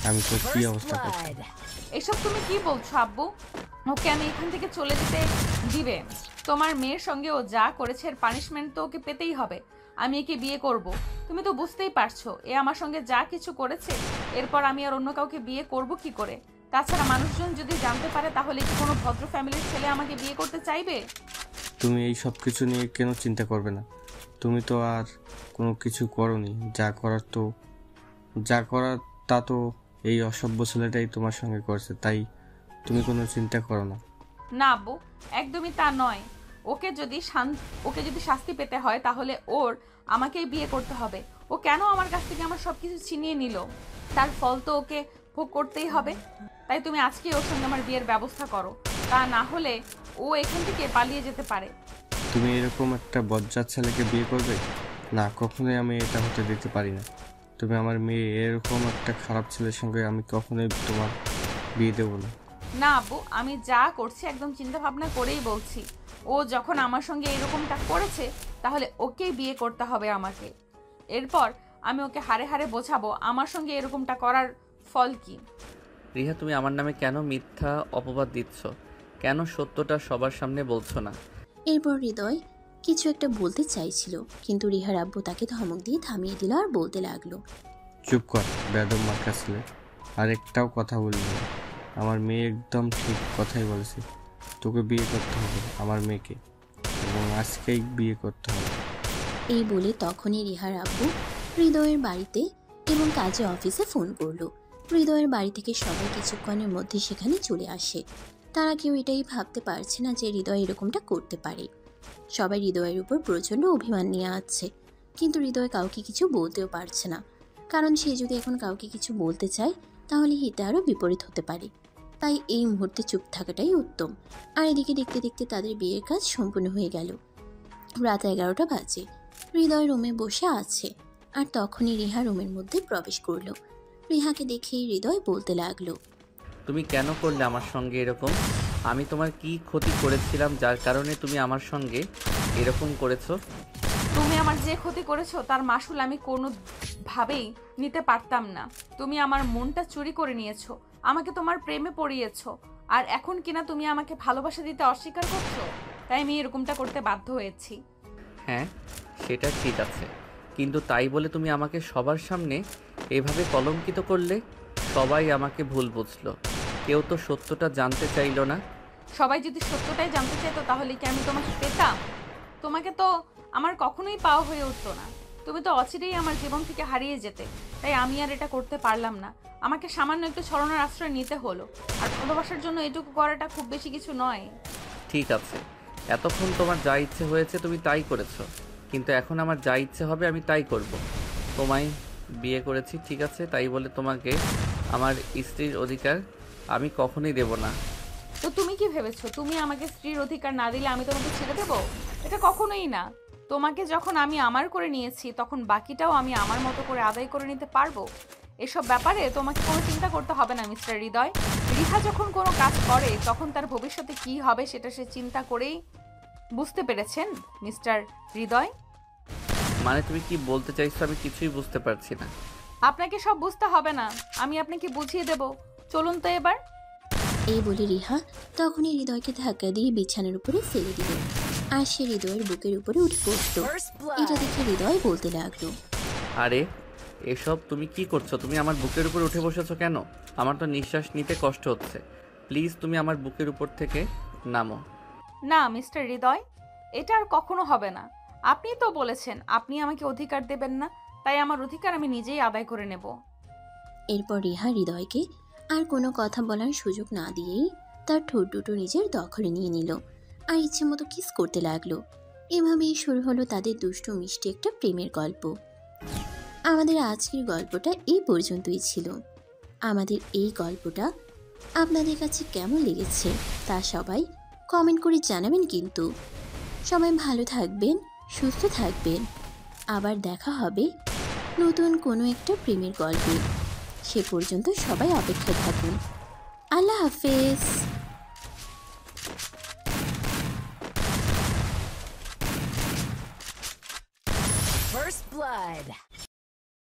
আমি তোর কি অবস্থা করতাম। এসব তুমি কি বলছো আব্বু? ওকে আমি এখান থেকে চলে যেতে দিবে? তোমার মেয়ের সঙ্গে ও যা করেছে এর পানিশমেন্ট তো ওকে পেতেই হবে। আমি একে বিয়ে করব, তুমি তো বুঝতেই পারছো। এ আমার সঙ্গে যা কিছু করেছে, এরপর আমি আর অন্য কাউকে বিয়ে করব কি করে? তাছাড়া মানুষজন যদি জানতে পারে তাহলে কি কোনো ভদ্র ফ্যামিলির ছেলে আমাকে বিয়ে করতে চাইবে? তুমি এই সব কিছু নিয়ে কেন চিন্তা করবে না? তুমি তো আর কোনো কিছু করোনি, যা করার তা তো এই অসভ্য ছেলেটাই তোমার সঙ্গে করছে, তাই তুমি কোনো চিন্তা করো না। না আব্বু, একদমই তা নয়। ওকে যদি শাস্তি পেতে হয় তাহলে ওর আমাকেই বিয়ে করতে হবে। ও কেন আমার কাছ থেকে আমার সবকিছু ছিনিয়ে নিল? তার ফল তো ওকে ভোগ করতেই হবে। তাই তুমি আজকে ওর সঙ্গে আমার বিয়ের ব্যবস্থা করো, তা না হলে ও এখান থেকে পালিয়ে যেতে পারে। তুমি এরকম একটা বজ্জাত ছেলেকে বিয়ে করবে? না, কখনোই আমি এটা হতে দিতে পারি না। তুমি আমার মেয়ে, এরকম একটা খারাপ ছেলের সঙ্গে আমি কখনোই তোমার বিয়ে দেবো না। না আব্বু, আমি যা করছি একদম চিন্তা ভাবনা করেই বলছি। ও যখন আমার সঙ্গে এরকমটা করেছে তাহলে ওকেই বিয়ে করতে হবে আমাকে। এরপর আমি ওকে হাড়ে হাড়ে বোঝাবো আমার সঙ্গে এরকমটা করার ফল কি। রিহা, তুমি আমার নামে কেন মিথ্যা অপবাদ দিচ্ছ? কেন সত্যটা সবার সামনে বলছো না? এরপর হৃদয় কিছু একটা বলতে চাইছিল, কিন্তু রিহার আব্বু তাকে ধমক দিয়ে থামিয়ে দিল আর বলতে লাগলো, চুপ কর বেয়াদব মার্কা ছেলে, আর একটাও কথা বলবি না। আমার মেয়ে একদম ঠিক কথাই বলেছে। তোকে বিয়ে করতে হবে আমার মেয়েকে, এবং আজকেই বিয়ে করতে হবে। এই বলে তখনই রিহার আব্বু হৃদয়ের বাড়িতে এবং কাজে অফিসে ফোন করলো। হৃদয়ের বাড়ি থেকে সবাই কিছুক্ষণের মধ্যে সেখানে চলে আসে। তারা কেউ এটাই ভাবতে পারছে না যে হৃদয় এরকমটা করতে পারে। সবাই হৃদয়ের উপর প্রচণ্ড অভিমান নিয়ে আসছে, কিন্তু হৃদয় কাউকে কিছু বলতেও পারছে না, কারণ সে যদি এখন কাউকে কিছু বলতে চায় তাহলে হিতে আরও বিপরীত হতে পারে। তাই এই মুহূর্তে চুপ থাকাটাই উত্তম। আর এদিকে দেখতে দেখতে তাদের বিয়ের কাজ সম্পূর্ণ হয়ে গেল। রাত 11টা বাজে। হৃদয় রুমে বসে আছে, আর তখনই রিহা রুমের মধ্যে প্রবেশ করলো। রিহাকে দেখেই হৃদয় বলতে লাগলো, তুমি কেন করলে আমার সঙ্গে এরকম? আমি তোমার কি ক্ষতি করেছিলাম যার কারণে তুমি আমার সঙ্গে এরকম করেছো? তুমি আমার যে ক্ষতি করেছো তার মাসুল আমি কোনোভাবেই নিতে পারতাম না। তুমি আমার মনটা চুরি করে নিয়েছো, আমাকে তোমার প্রেমে পড়িয়েছো, আর এখন কিনা তুমি আমাকে ভালোবাসা দিতে অস্বীকার করছো। তাই আমি এরকমটা করতে বাধ্য হয়েছি। হ্যাঁ, সেটা ঠিক আছে, কিন্তু তাই বলে তুমি আমাকে সবার সামনে এভাবে কলঙ্কিত করলে। সবাই আমাকে ভুল বুঝলো, কেউ তো সত্যটা জানতে চাইলো না। সবাই যদি সত্যটাই জানতে চাইতো তাহলে কি আমি তোমাকে পেতাম? তোমাকে তো আমার কখনোই পাওয়া হয়ে উঠতো না। তুমি তো অচিরেই আমার জীবন থেকে হারিয়ে যেতে। তাই আমি আর এটা করতে পারলাম না। আমাকে সামান্য একটু ছলনার আশ্রয় নিতে হলো। আর ভালোবাসার জন্য এটুকু করাটা খুব বেশি কিছু নয়। ঠিক আছে, এতক্ষণ তোমার যা ইচ্ছে হয়েছে তুমি তাই করেছো, কিন্তু এখন আমার যা ইচ্ছে হবে আমি তাই করব। তোমায় বিয়ে করেছি ঠিক আছে, তাই বলে তোমাকে আমার স্ত্রীর অধিকার আমি কখনোই দেব না। তো তুমি কি ভেবেছো তুমি আমাকে স্ত্রীর অধিকার না দিলে আমি তোমাকে ছেড়ে দেবো? এটা কখনোই না। তোমাকে যখন আমি আমার করে নিয়েছি তখন বাকিটাও আমি আমার মতো করে আদায় করে নিতে পারবো। এসব ব্যাপারে তোমাকে কোনো চিন্তা করতে হবে না মিস্টার হৃদয়। রিহা যখন কোনো কাজ করে তখন তার ভবিষ্যতে কি হবে সেটা সে চিন্তা করেই বুঝতে পেরেছেন মিস্টার হৃদয়। মানে তুমি কি বলতে চাইছো আমি কিছুই বুঝতে পারছি না। আপনাকে সব বুঝতে হবে না, আমি আপনাকে বুঝিয়ে দেব। চলুন তো এবার। এই বলে রিহা তখনই হৃদয়কে ধাক্কা দিয়ে বিছানার উপরে ফেলে দিল, আর সে হৃদয়ের বুকের উপরে উঠে বসত। এটা দেখে হৃদয় বলতে লাগলো, আরে এসব তুমি কি করছো? তুমি আমার বুকের উপর উঠে বসেছো কেন? আমার তো নিঃশ্বাস নিতে কষ্ট হচ্ছে। প্লিজ তুমি আমার বুকের উপর থেকে নামো। না মিস্টার হৃদয়, এটা আর কখনো হবে না। আপনি তো বলেছেন আপনি আমাকে অধিকার দেবেন না, তাই আমার অধিকার আমি নিজেই আদায় করে নেব। এরপর রিহা হৃদয়কে আর কোনো কথা বলার সুযোগ না দিয়েই তার ঠোঁট দুটো নিজের দখলে নিয়ে নিল, আর ইচ্ছে মতো কিস করতে লাগলো। এভাবেই শুরু হলো তাদের দুষ্টু মিষ্টি একটা প্রেমের গল্প। আমাদের আজকের গল্পটা এই পর্যন্তই ছিল। আমাদের এই গল্পটা আপনাদের কাছে কেমন লেগেছে তা সবাই কমেন্ট করে জানাবেন। কিন্তু সবাই ভালো থাকবেন, সুস্থ থাকবেন। আবার দেখা হবে নতুন কোনো একটা প্রেমের গল্পে। সে পর্যন্ত সবাই অপেক্ষায় থাকুন। আল্লাহ হাফেজ। First blood.